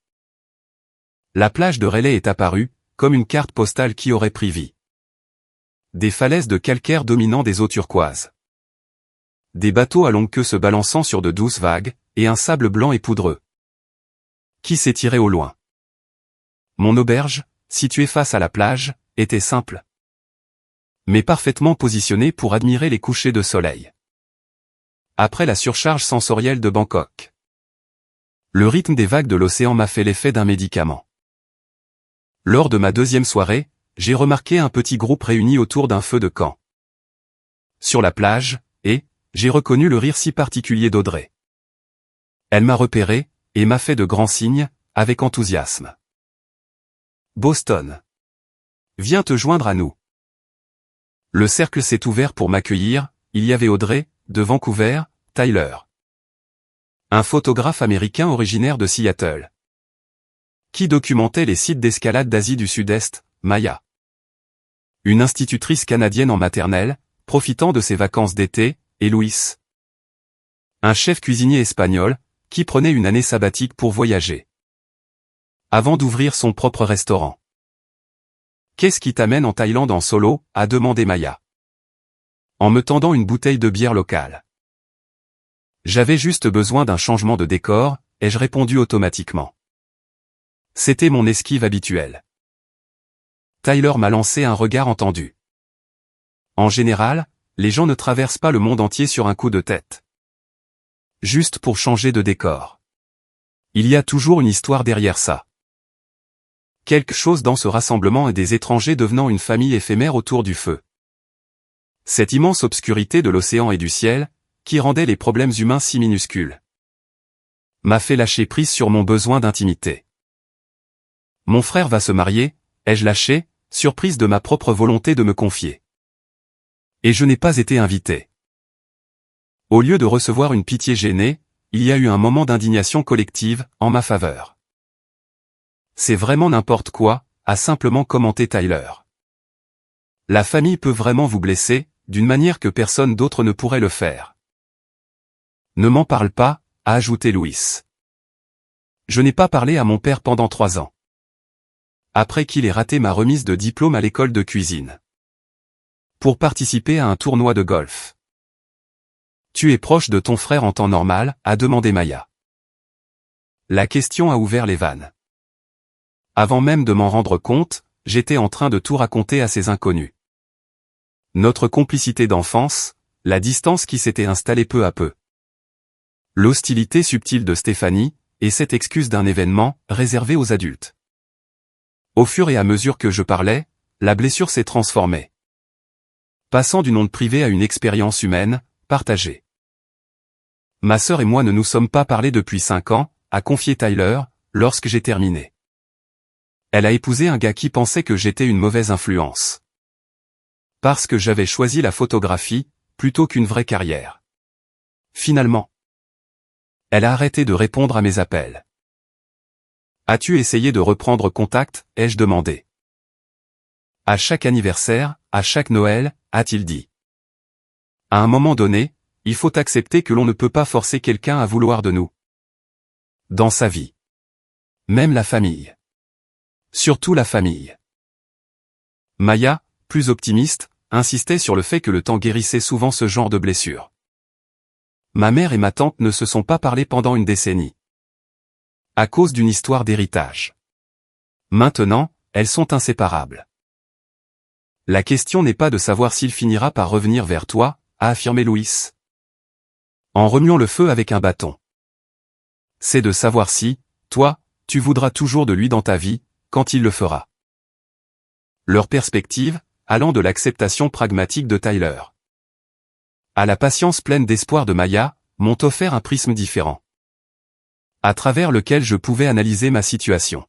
La plage de Rayleigh est apparue, comme une carte postale qui aurait pris vie. Des falaises de calcaire dominant des eaux turquoises. Des bateaux à longue queue se balançant sur de douces vagues, et un sable blanc et poudreux. Qui s'étirait au loin. Mon auberge, située face à la plage, était simple. Mais parfaitement positionnée pour admirer les couchers de soleil. Après la surcharge sensorielle de Bangkok. Le rythme des vagues de l'océan m'a fait l'effet d'un médicament. Lors de ma deuxième soirée, j'ai remarqué un petit groupe réuni autour d'un feu de camp. Sur la plage, et j'ai reconnu le rire si particulier d'Audrey. Elle m'a repéré, et m'a fait de grands signes, avec enthousiasme. Boston. Viens te joindre à nous. Le cercle s'est ouvert pour m'accueillir, il y avait Audrey, de Vancouver, Tyler. Un photographe américain originaire de Seattle. Qui documentait les sites d'escalade d'Asie du Sud-Est, Maya. Une institutrice canadienne en maternelle, profitant de ses vacances d'été, et Luis. Un chef cuisinier espagnol, qui prenait une année sabbatique pour voyager. Avant d'ouvrir son propre restaurant. Qu'est-ce qui t'amène en Thaïlande en solo, a demandé Maya. En me tendant une bouteille de bière locale. J'avais juste besoin d'un changement de décor, ai-je répondu automatiquement. C'était mon esquive habituelle. Tyler m'a lancé un regard entendu. En général, les gens ne traversent pas le monde entier sur un coup de tête. Juste pour changer de décor. Il y a toujours une histoire derrière ça. Quelque chose dans ce rassemblement et des étrangers devenant une famille éphémère autour du feu. Cette immense obscurité de l'océan et du ciel, qui rendait les problèmes humains si minuscules, m'a fait lâcher prise sur mon besoin d'intimité. Mon frère va se marier, ai-je lâché, surprise de ma propre volonté de me confier. Et je n'ai pas été invité. Au lieu de recevoir une pitié gênée, il y a eu un moment d'indignation collective, en ma faveur. C'est vraiment n'importe quoi, a simplement commenté Tyler. La famille peut vraiment vous blesser, d'une manière que personne d'autre ne pourrait le faire. Ne m'en parle pas, a ajouté Luis. Je n'ai pas parlé à mon père pendant 3 ans. Après qu'il ait raté ma remise de diplôme à l'école de cuisine. Pour participer à un tournoi de golf. Tu es proche de ton frère en temps normal, a demandé Maya. La question a ouvert les vannes. Avant même de m'en rendre compte, j'étais en train de tout raconter à ces inconnus. Notre complicité d'enfance, la distance qui s'était installée peu à peu. L'hostilité subtile de Stéphanie, et cette excuse d'un événement, réservé aux adultes. Au fur et à mesure que je parlais, la blessure s'est transformée. Passant d'une onde privée à une expérience humaine, partagée. Ma sœur et moi ne nous sommes pas parlé depuis 5 ans, a confié Tyler, lorsque j'ai terminé. Elle a épousé un gars qui pensait que j'étais une mauvaise influence. Parce que j'avais choisi la photographie, plutôt qu'une vraie carrière. Finalement. Elle a arrêté de répondre à mes appels. As-tu essayé de reprendre contact, ai-je demandé. À chaque anniversaire, à chaque Noël, a-t-il dit. À un moment donné, il faut accepter que l'on ne peut pas forcer quelqu'un à vouloir de nous. Dans sa vie. Même la famille. Surtout la famille. Maya, plus optimiste, insistait sur le fait que le temps guérissait souvent ce genre de blessures. Ma mère et ma tante ne se sont pas parlé pendant une décennie. À cause d'une histoire d'héritage. Maintenant, elles sont inséparables. La question n'est pas de savoir s'il finira par revenir vers toi, a affirmé Luis. En remuant le feu avec un bâton. C'est de savoir si, toi, tu voudras toujours de lui dans ta vie, quand il le fera. Leur perspective, allant de l'acceptation pragmatique de Tyler à la patience pleine d'espoir de Maya, m'ont offert un prisme différent. À travers lequel je pouvais analyser ma situation.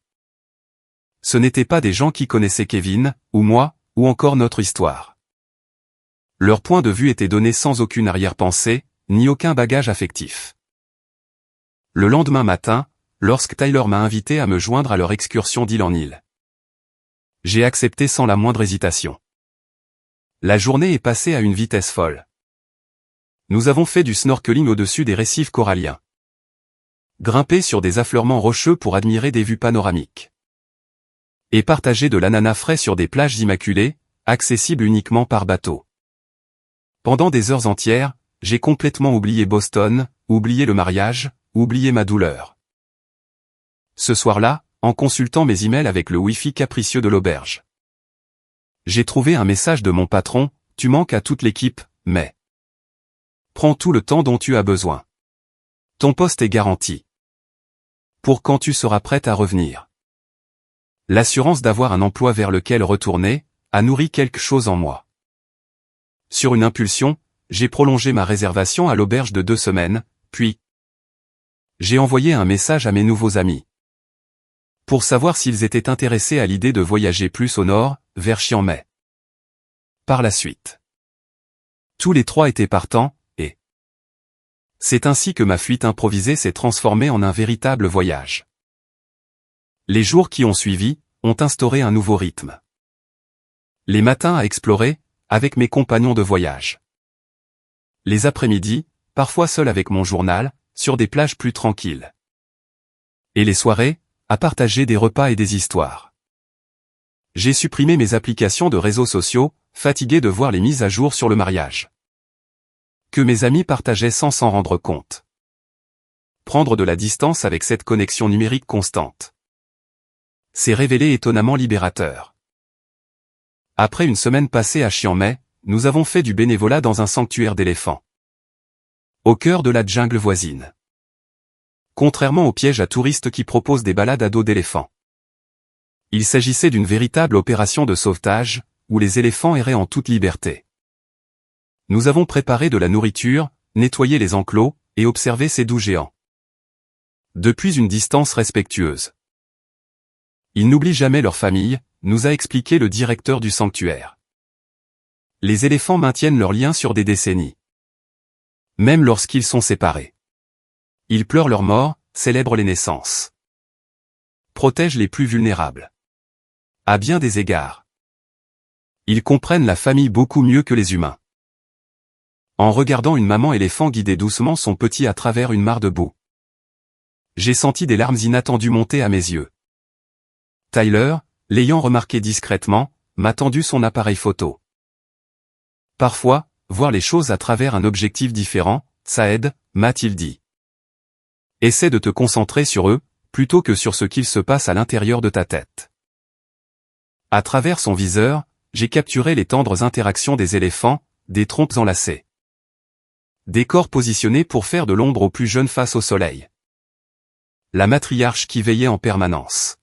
Ce n'étaient pas des gens qui connaissaient Kevin, ou moi, ou encore notre histoire. Leur point de vue était donné sans aucune arrière-pensée, ni aucun bagage affectif. Le lendemain matin, lorsque Tyler m'a invité à me joindre à leur excursion d'île en île. J'ai accepté sans la moindre hésitation. La journée est passée à une vitesse folle. Nous avons fait du snorkeling au-dessus des récifs coralliens. Grimpé sur des affleurements rocheux pour admirer des vues panoramiques. Et partagé de l'ananas frais sur des plages immaculées, accessibles uniquement par bateau. Pendant des heures entières, j'ai complètement oublié Boston, oublié le mariage, oublié ma douleur. Ce soir-là, en consultant mes emails avec le Wi-Fi capricieux de l'auberge. J'ai trouvé un message de mon patron, tu manques à toute l'équipe, mais... Prends tout le temps dont tu as besoin. Ton poste est garanti. Pour quand tu seras prête à revenir. L'assurance d'avoir un emploi vers lequel retourner, a nourri quelque chose en moi. Sur une impulsion, j'ai prolongé ma réservation à l'auberge de 2 semaines, puis j'ai envoyé un message à mes nouveaux amis pour savoir s'ils étaient intéressés à l'idée de voyager plus au nord, vers Chiang Mai. Par la suite, tous les 3 étaient partants, et c'est ainsi que ma fuite improvisée s'est transformée en un véritable voyage. Les jours qui ont suivi ont instauré un nouveau rythme. Les matins à explorer, avec mes compagnons de voyage. Les après-midi, parfois seul avec mon journal, sur des plages plus tranquilles. Et les soirées, à partager des repas et des histoires. J'ai supprimé mes applications de réseaux sociaux, fatigué de voir les mises à jour sur le mariage que mes amis partageaient sans s'en rendre compte. Prendre de la distance avec cette connexion numérique constante s'est révélé étonnamment libérateur. Après une semaine passée à Chiang Mai, nous avons fait du bénévolat dans un sanctuaire d'éléphants, au cœur de la jungle voisine. Contrairement aux pièges à touristes qui proposent des balades à dos d'éléphants, il s'agissait d'une véritable opération de sauvetage, où les éléphants erraient en toute liberté. Nous avons préparé de la nourriture, nettoyé les enclos, et observé ces doux géants. Depuis une distance respectueuse. Ils n'oublient jamais leur famille, nous a expliqué le directeur du sanctuaire. Les éléphants maintiennent leurs liens sur des décennies. Même lorsqu'ils sont séparés. Ils pleurent leurs morts, célèbrent les naissances. Protègent les plus vulnérables. À bien des égards. Ils comprennent la famille beaucoup mieux que les humains. En regardant une maman éléphant guider doucement son petit à travers une mare de boue, j'ai senti des larmes inattendues monter à mes yeux. Tyler, l'ayant remarqué discrètement, m'a tendu son appareil photo. Parfois, voir les choses à travers un objectif différent, ça aide, m'a-t-il dit. Essaie de te concentrer sur eux, plutôt que sur ce qu'il se passe à l'intérieur de ta tête. À travers son viseur, j'ai capturé les tendres interactions des éléphants, des trompes enlacées. Des corps positionnés pour faire de l'ombre aux plus jeunes face au soleil. La matriarche qui veillait en permanence.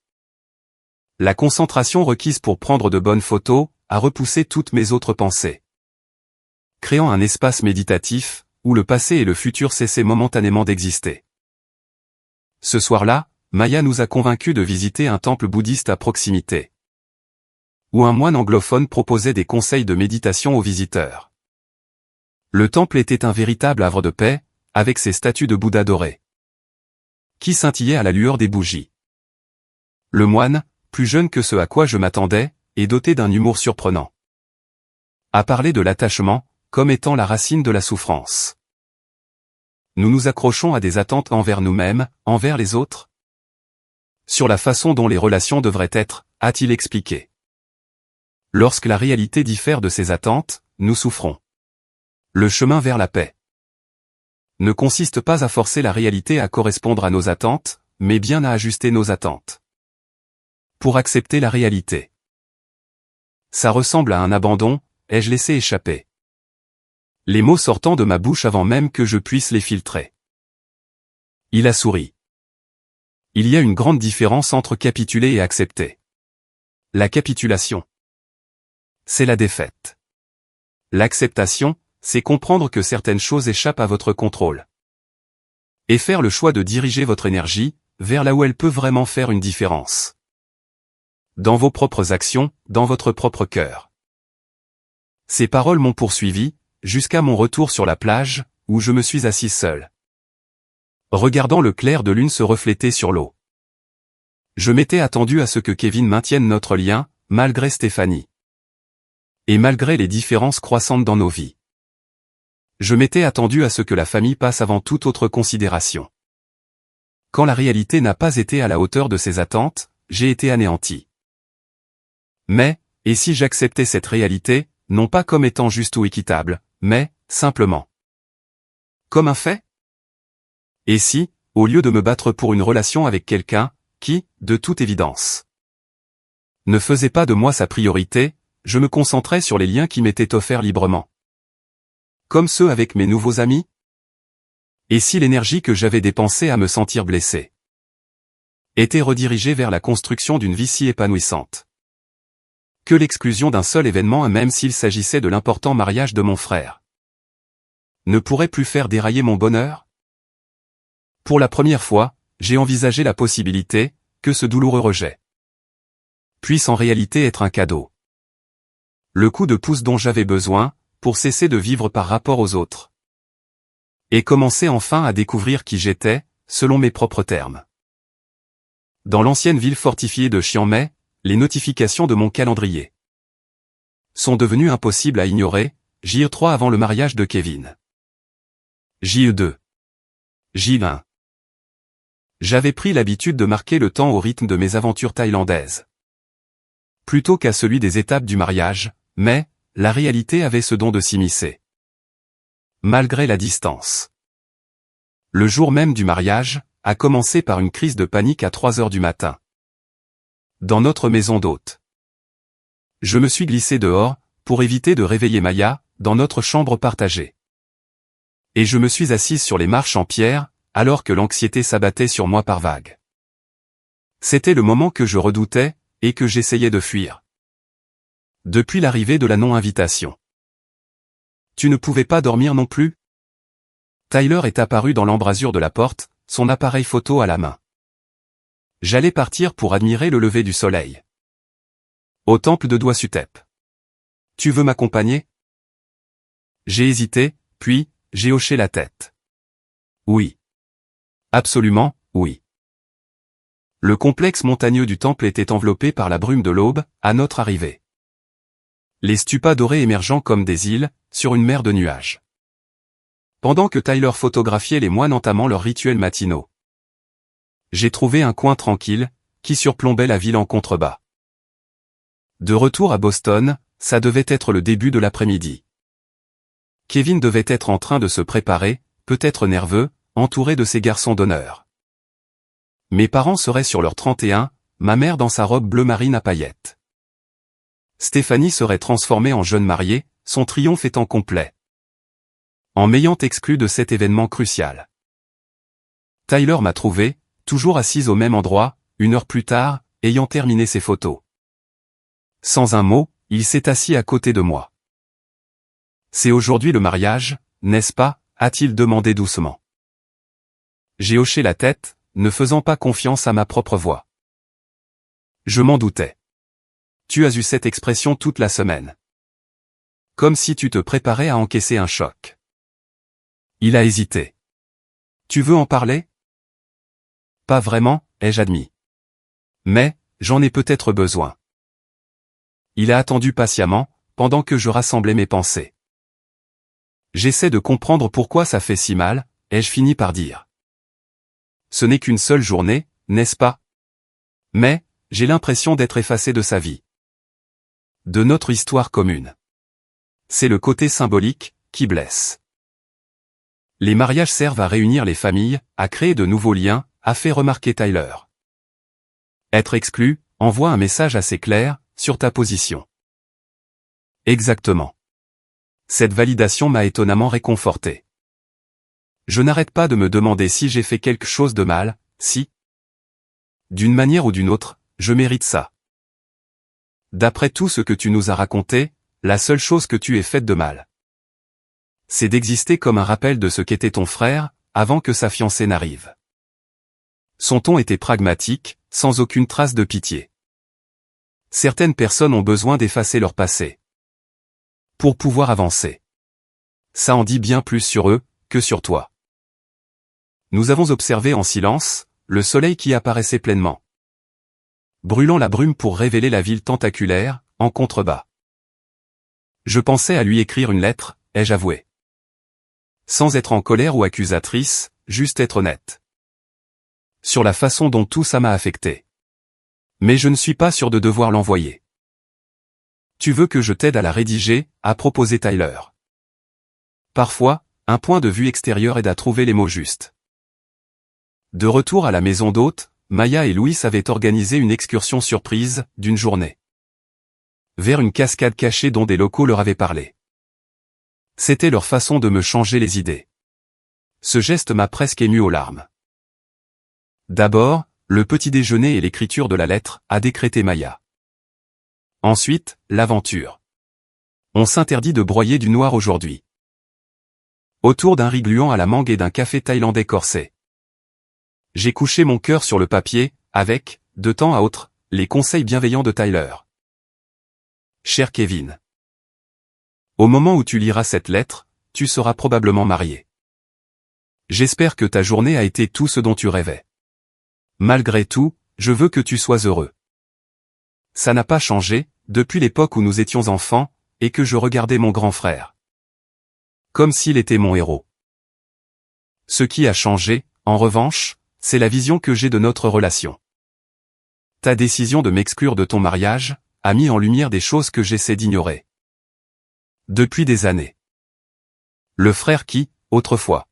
La concentration requise pour prendre de bonnes photos, a repoussé toutes mes autres pensées. Créant un espace méditatif, où le passé et le futur cessaient momentanément d'exister. Ce soir-là, Maya nous a convaincus de visiter un temple bouddhiste à proximité, où un moine anglophone proposait des conseils de méditation aux visiteurs. Le temple était un véritable havre de paix, avec ses statues de Bouddha dorées, qui scintillaient à la lueur des bougies. Le moine, plus jeune que ce à quoi je m'attendais, et doté d'un humour surprenant, a parlé de l'attachement, comme étant la racine de la souffrance. Nous nous accrochons à des attentes envers nous-mêmes, envers les autres. Sur la façon dont les relations devraient être, a-t-il expliqué. Lorsque la réalité diffère de ces attentes, nous souffrons. Le chemin vers la paix ne consiste pas à forcer la réalité à correspondre à nos attentes, mais bien à ajuster nos attentes. Pour accepter la réalité. Ça ressemble à un abandon, ai-je laissé échapper. Les mots sortant de ma bouche avant même que je puisse les filtrer. Il a souri. Il y a une grande différence entre capituler et accepter. La capitulation, c'est la défaite. L'acceptation, c'est comprendre que certaines choses échappent à votre contrôle. Et faire le choix de diriger votre énergie, vers là où elle peut vraiment faire une différence. Dans vos propres actions, dans votre propre cœur. Ces paroles m'ont poursuivi, jusqu'à mon retour sur la plage, où je me suis assis seul. Regardant le clair de lune se refléter sur l'eau. Je m'étais attendu à ce que Kevin maintienne notre lien, malgré Stéphanie. Et malgré les différences croissantes dans nos vies. Je m'étais attendu à ce que la famille passe avant toute autre considération. Quand la réalité n'a pas été à la hauteur de ses attentes, j'ai été anéanti. Mais, et si j'acceptais cette réalité, non pas comme étant juste ou équitable, mais, simplement, comme un fait? Et si, au lieu de me battre pour une relation avec quelqu'un, qui, de toute évidence, ne faisait pas de moi sa priorité, je me concentrais sur les liens qui m'étaient offerts librement? Comme ceux avec mes nouveaux amis? Et si l'énergie que j'avais dépensée à me sentir blessé était redirigée vers la construction d'une vie si épanouissante que l'exclusion d'un seul événement, même s'il s'agissait de l'important mariage de mon frère? ne pourrait plus faire dérailler mon bonheur? Pour la première fois, j'ai envisagé la possibilité que ce douloureux rejet puisse en réalité être un cadeau. Le coup de pouce dont j'avais besoin pour cesser de vivre par rapport aux autres. Et commencer enfin à découvrir qui j'étais, selon mes propres termes. Dans l'ancienne ville fortifiée de Chiang-Mai, les notifications de mon calendrier sont devenues impossibles à ignorer, JE3 avant le mariage de Kevin. JE2. JE1. J'avais pris l'habitude de marquer le temps au rythme de mes aventures thaïlandaises, plutôt qu'à celui des étapes du mariage, mais la réalité avait ce don de s'immiscer. Malgré la distance. Le jour même du mariage a commencé par une crise de panique à 3 heures du matin. Dans notre maison d'hôte. Je me suis glissé dehors, pour éviter de réveiller Maya, dans notre chambre partagée. Et je me suis assise sur les marches en pierre, alors que l'anxiété s'abattait sur moi par vagues. C'était le moment que je redoutais, et que j'essayais de fuir. Depuis l'arrivée de la non-invitation. Tu ne pouvais pas dormir non plus? Tyler est apparu dans l'embrasure de la porte, son appareil photo à la main. J'allais partir pour admirer le lever du soleil. Au temple de Doi Sutep. Tu veux m'accompagner? J'ai hésité, puis, j'ai hoché la tête. Oui. Absolument, oui. Le complexe montagneux du temple était enveloppé par la brume de l'aube, à notre arrivée. Les stupas dorés émergeant comme des îles, sur une mer de nuages. Pendant que Tyler photographiait les moines entamant leurs rituels matinaux. J'ai trouvé un coin tranquille, qui surplombait la ville en contrebas. De retour à Boston, ça devait être le début de l'après-midi. Kevin devait être en train de se préparer, peut-être nerveux, entouré de ses garçons d'honneur. Mes parents seraient sur leur 31, ma mère dans sa robe bleu marine à paillettes. Stéphanie serait transformée en jeune mariée, son triomphe étant complet. En m'ayant exclu de cet événement crucial. Tyler m'a trouvé, toujours assise au même endroit, 1 heure plus tard, ayant terminé ses photos. Sans un mot, il s'est assis à côté de moi. C'est aujourd'hui le mariage, n'est-ce pas, a-t-il demandé doucement. J'ai hoché la tête, ne faisant pas confiance à ma propre voix. Je m'en doutais. Tu as eu cette expression toute la semaine. Comme si tu te préparais à encaisser un choc. Il a hésité. Tu veux en parler? Pas vraiment, ai-je admis. Mais, j'en ai peut-être besoin. Il a attendu patiemment, pendant que je rassemblais mes pensées. J'essaie de comprendre pourquoi ça fait si mal, ai-je fini par dire. Ce n'est qu'une seule journée, n'est-ce pas? Mais, j'ai l'impression d'être effacé de sa vie. De notre histoire commune. C'est le côté symbolique, qui blesse. Les mariages servent à réunir les familles, à créer de nouveaux liens, a fait remarquer Tyler. Être exclu, envoie un message assez clair, sur ta position. Exactement. Cette validation m'a étonnamment réconforté. Je n'arrête pas de me demander si j'ai fait quelque chose de mal, si. D'une manière ou d'une autre, je mérite ça. D'après tout ce que tu nous as raconté, la seule chose que tu aies faite de mal, c'est d'exister comme un rappel de ce qu'était ton frère, avant que sa fiancée n'arrive. Son ton était pragmatique, sans aucune trace de pitié. Certaines personnes ont besoin d'effacer leur passé pour pouvoir avancer. Ça en dit bien plus sur eux, que sur toi. Nous avons observé en silence, le soleil qui apparaissait pleinement, brûlant la brume pour révéler la ville tentaculaire, en contrebas. Je pensais à lui écrire une lettre, ai-je avoué. Sans être en colère ou accusatrice, juste être honnête. Sur la façon dont tout ça m'a affecté. Mais je ne suis pas sûr de devoir l'envoyer. Tu veux que je t'aide à la rédiger, a proposé Tyler. Parfois, un point de vue extérieur aide à trouver les mots justes. De retour à la maison d'hôte, Maya et Louis avaient organisé une excursion surprise, d'une journée. Vers une cascade cachée dont des locaux leur avaient parlé. C'était leur façon de me changer les idées. Ce geste m'a presque ému aux larmes. D'abord, le petit déjeuner et l'écriture de la lettre, a décrété Maya. Ensuite, l'aventure. On s'interdit de broyer du noir aujourd'hui. Autour d'un riz gluant à la mangue et d'un café thaïlandais corsé. J'ai couché mon cœur sur le papier, avec, de temps à autre, les conseils bienveillants de Tyler. Cher Kevin. Au moment où tu liras cette lettre, tu seras probablement marié. J'espère que ta journée a été tout ce dont tu rêvais. Malgré tout, je veux que tu sois heureux. Ça n'a pas changé, depuis l'époque où nous étions enfants, et que je regardais mon grand frère. Comme s'il était mon héros. Ce qui a changé, en revanche, c'est la vision que j'ai de notre relation. Ta décision de m'exclure de ton mariage a mis en lumière des choses que j'essaie d'ignorer. Depuis des années. Le frère qui, autrefois,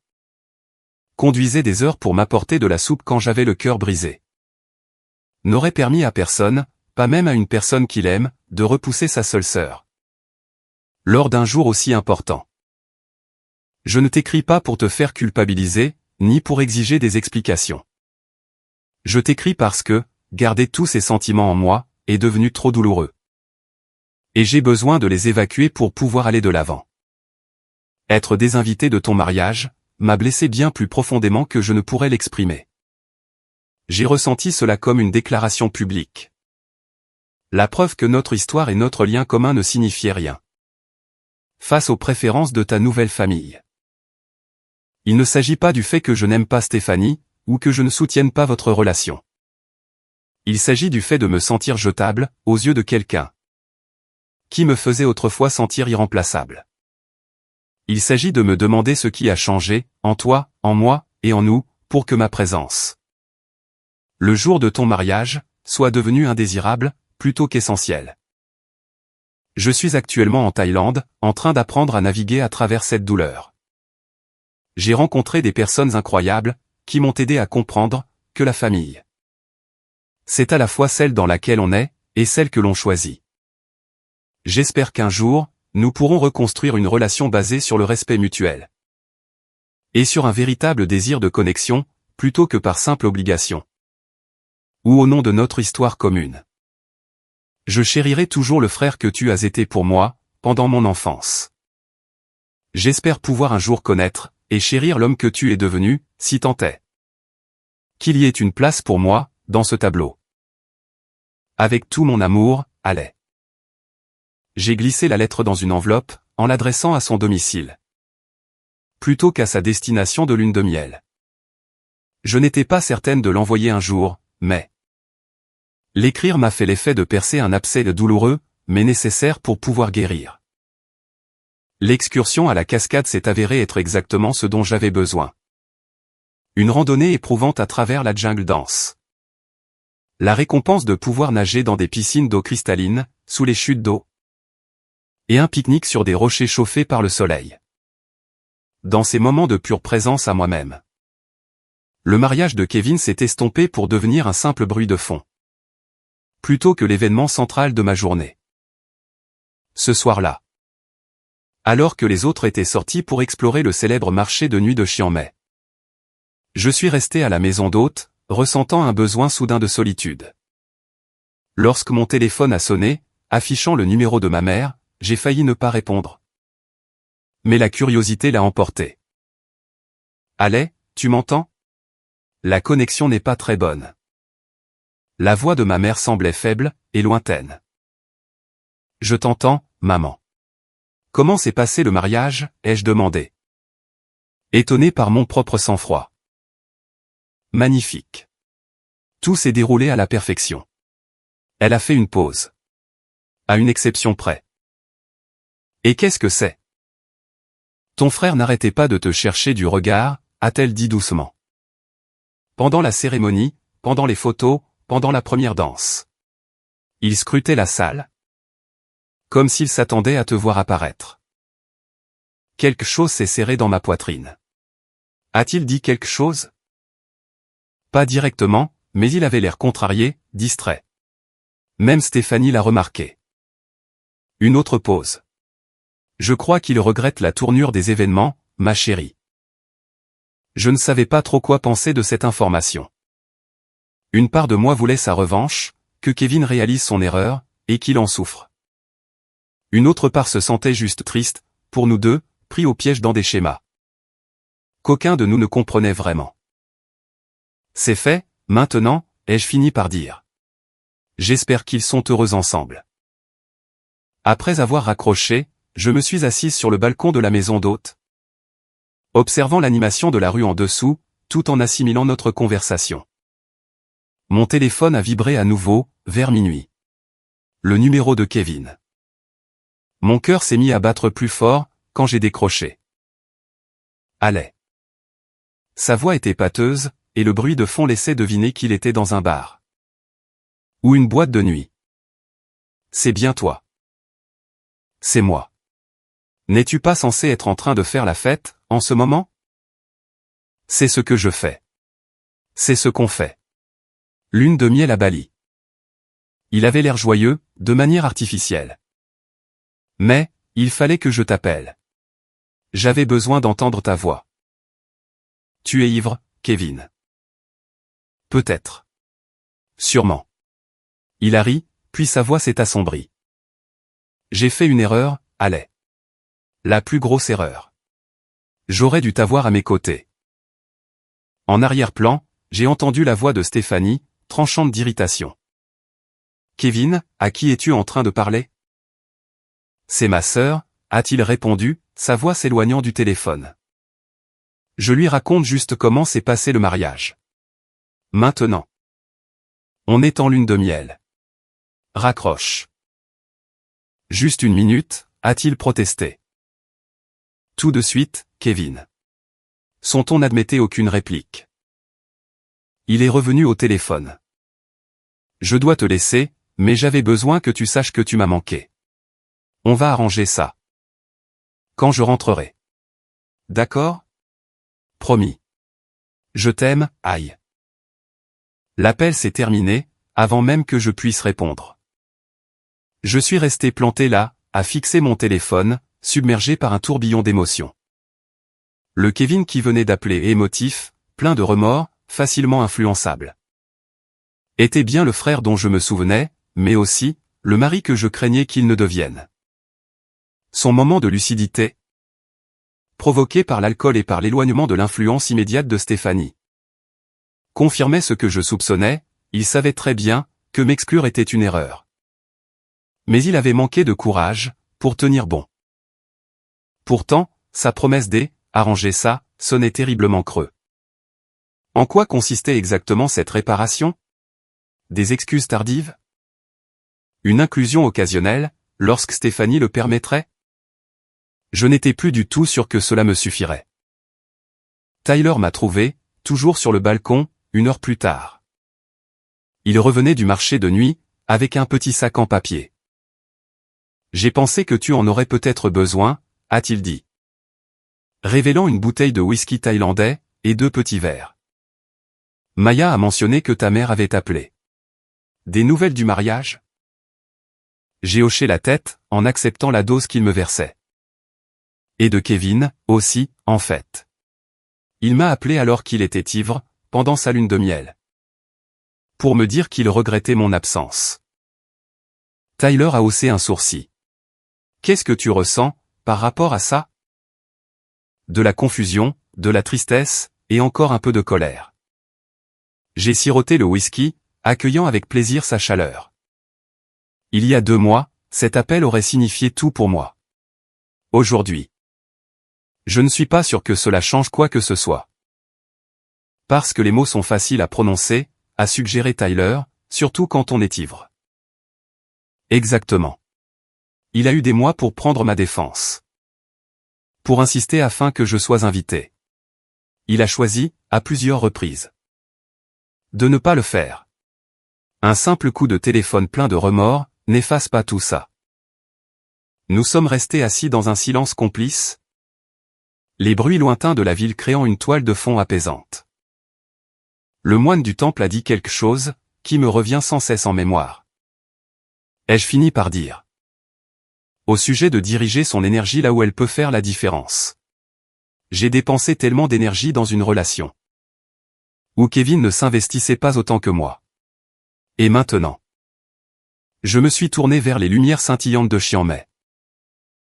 conduisait des heures pour m'apporter de la soupe quand j'avais le cœur brisé, n'aurait permis à personne, pas même à une personne qu'il aime, de repousser sa seule sœur. Lors d'un jour aussi important. Je ne t'écris pas pour te faire culpabiliser, ni pour exiger des explications. Je t'écris parce que, garder tous ces sentiments en moi, est devenu trop douloureux. Et j'ai besoin de les évacuer pour pouvoir aller de l'avant. Être désinvité de ton mariage m'a blessé bien plus profondément que je ne pourrais l'exprimer. J'ai ressenti cela comme une déclaration publique. La preuve que notre histoire et notre lien commun ne signifiaient rien. Face aux préférences de ta nouvelle famille. Il ne s'agit pas du fait que je n'aime pas Stéphanie, ou que je ne soutienne pas votre relation. Il s'agit du fait de me sentir jetable, aux yeux de quelqu'un qui me faisait autrefois sentir irremplaçable. Il s'agit de me demander ce qui a changé, en toi, en moi, et en nous, pour que ma présence, le jour de ton mariage, soit devenue indésirable, plutôt qu'essentielle. Je suis actuellement en Thaïlande, en train d'apprendre à naviguer à travers cette douleur. J'ai rencontré des personnes incroyables, qui m'ont aidé à comprendre que la famille, c'est à la fois celle dans laquelle on est, et celle que l'on choisit. J'espère qu'un jour, nous pourrons reconstruire une relation basée sur le respect mutuel. Et sur un véritable désir de connexion, plutôt que par simple obligation. Ou au nom de notre histoire commune. Je chérirai toujours le frère que tu as été pour moi, pendant mon enfance. J'espère pouvoir un jour connaître, et chérir l'homme que tu es devenu, si tant est. Qu'il y ait une place pour moi, dans ce tableau. Avec tout mon amour, allez. J'ai glissé la lettre dans une enveloppe, en l'adressant à son domicile. Plutôt qu'à sa destination de lune de miel. Je n'étais pas certaine de l'envoyer un jour, mais l'écrire m'a fait l'effet de percer un abcès douloureux, mais nécessaire pour pouvoir guérir. L'excursion à la cascade s'est avérée être exactement ce dont j'avais besoin. Une randonnée éprouvante à travers la jungle dense. La récompense de pouvoir nager dans des piscines d'eau cristalline, sous les chutes d'eau. Et un pique-nique sur des rochers chauffés par le soleil. Dans ces moments de pure présence à moi-même. Le mariage de Kevin s'est estompé pour devenir un simple bruit de fond. Plutôt que l'événement central de ma journée. Ce soir-là. Alors que les autres étaient sortis pour explorer le célèbre marché de nuit de Chiang Mai. Je suis resté à la maison d'hôte, ressentant un besoin soudain de solitude. Lorsque mon téléphone a sonné, affichant le numéro de ma mère, j'ai failli ne pas répondre. Mais la curiosité l'a emporté. Allez, tu m'entends? La connexion n'est pas très bonne. La voix de ma mère semblait faible et lointaine. Je t'entends, maman. Comment s'est passé le mariage, ai-je demandé. Étonné par mon propre sang-froid. Magnifique. Tout s'est déroulé à la perfection. Elle a fait une pause. À une exception près. Et qu'est-ce que c'est? Ton frère n'arrêtait pas de te chercher du regard, a-t-elle dit doucement. Pendant la cérémonie, pendant les photos, pendant la première danse. Il scrutait la salle. Comme s'il s'attendait à te voir apparaître. Quelque chose s'est serré dans ma poitrine. A-t-il dit quelque chose? Pas directement, mais il avait l'air contrarié, distrait. Même Stéphanie l'a remarqué. Une autre pause. Je crois qu'il regrette la tournure des événements, ma chérie. Je ne savais pas trop quoi penser de cette information. Une part de moi voulait sa revanche, que Kevin réalise son erreur, et qu'il en souffre. Une autre part se sentait juste triste, pour nous deux, pris au piège dans des schémas. qu'aucun de nous ne comprenait vraiment. C'est fait, maintenant, ai-je fini par dire. J'espère qu'ils sont heureux ensemble. Après avoir raccroché, je me suis assise sur le balcon de la maison d'hôte, observant l'animation de la rue en dessous, tout en assimilant notre conversation. Mon téléphone a vibré à nouveau, vers minuit. Le numéro de Kevin. Mon cœur s'est mis à battre plus fort, quand j'ai décroché. Allez. Sa voix était pâteuse, et le bruit de fond laissait deviner qu'il était dans un bar. Ou une boîte de nuit. C'est bien toi. C'est moi. N'es-tu pas censé être en train de faire la fête, en ce moment? C'est ce que je fais. C'est ce qu'on fait. Lune de miel à Bali. Il avait l'air joyeux, de manière artificielle. Mais, il fallait que je t'appelle. J'avais besoin d'entendre ta voix. Tu es ivre, Kevin. Peut-être. Sûrement. Il a ri, puis sa voix s'est assombrie. J'ai fait une erreur, allez. La plus grosse erreur. J'aurais dû t'avoir à mes côtés. En arrière-plan, j'ai entendu la voix de Stéphanie, tranchante d'irritation. Kevin, à qui es-tu en train de parler? C'est ma sœur, a-t-il répondu, sa voix s'éloignant du téléphone. Je lui raconte juste comment s'est passé le mariage. Maintenant. On est en lune de miel. Raccroche. Juste une minute, a-t-il protesté. Tout de suite, Kevin. Son ton n'admettait aucune réplique. Il est revenu au téléphone. Je dois te laisser, mais j'avais besoin que tu saches que tu m'as manqué. On va arranger ça. Quand je rentrerai. D'accord? Promis. Je t'aime, aïe. L'appel s'est terminé, avant même que je puisse répondre. Je suis resté planté là, à fixer mon téléphone, submergé par un tourbillon d'émotions. Le Kevin qui venait d'appeler émotif, plein de remords, facilement influençable. Était bien le frère dont je me souvenais, mais aussi, le mari que je craignais qu'il ne devienne. Son moment de lucidité, provoqué par l'alcool et par l'éloignement de l'influence immédiate de Stéphanie, confirmait ce que je soupçonnais, il savait très bien, que m'exclure était une erreur. Mais il avait manqué de courage, pour tenir bon. Pourtant, sa promesse d'arranger ça, sonnait terriblement creux. En quoi consistait exactement cette réparation? Des excuses tardives? Une inclusion occasionnelle, lorsque Stéphanie le permettrait? Je n'étais plus du tout sûr que cela me suffirait. Tyler m'a trouvé, toujours sur le balcon, 1 heure plus tard. Il revenait du marché de nuit, avec un petit sac en papier. J'ai pensé que tu en aurais peut-être besoin, a-t-il dit. Révélant une bouteille de whisky thaïlandais, et 2 petits verres. Maya a mentionné que ta mère avait appelé. Des nouvelles du mariage? J'ai hoché la tête, en acceptant la dose qu'il me versait. Et de Kevin, aussi, en fait. Il m'a appelé alors qu'il était ivre, pendant sa lune de miel. Pour me dire qu'il regrettait mon absence. Tyler a haussé un sourcil. Qu'est-ce que tu ressens, par rapport à ça? De la confusion, de la tristesse, et encore un peu de colère. J'ai siroté le whisky, accueillant avec plaisir sa chaleur. Il y a 2 mois, cet appel aurait signifié tout pour moi. Aujourd'hui. Je ne suis pas sûr que cela change quoi que ce soit. Parce que les mots sont faciles à prononcer, a suggéré Tyler, surtout quand on est ivre. Exactement. Il a eu des mois pour prendre ma défense. Pour insister afin que je sois invité. Il a choisi, à plusieurs reprises, de ne pas le faire. Un simple coup de téléphone plein de remords, n'efface pas tout ça. Nous sommes restés assis dans un silence complice, les bruits lointains de la ville créant une toile de fond apaisante. Le moine du temple a dit quelque chose, qui me revient sans cesse en mémoire. Ai-je fini par dire. Au sujet de diriger son énergie là où elle peut faire la différence. J'ai dépensé tellement d'énergie dans une relation où Kevin ne s'investissait pas autant que moi. Et maintenant, je me suis tourné vers les lumières scintillantes de Chiang Mai.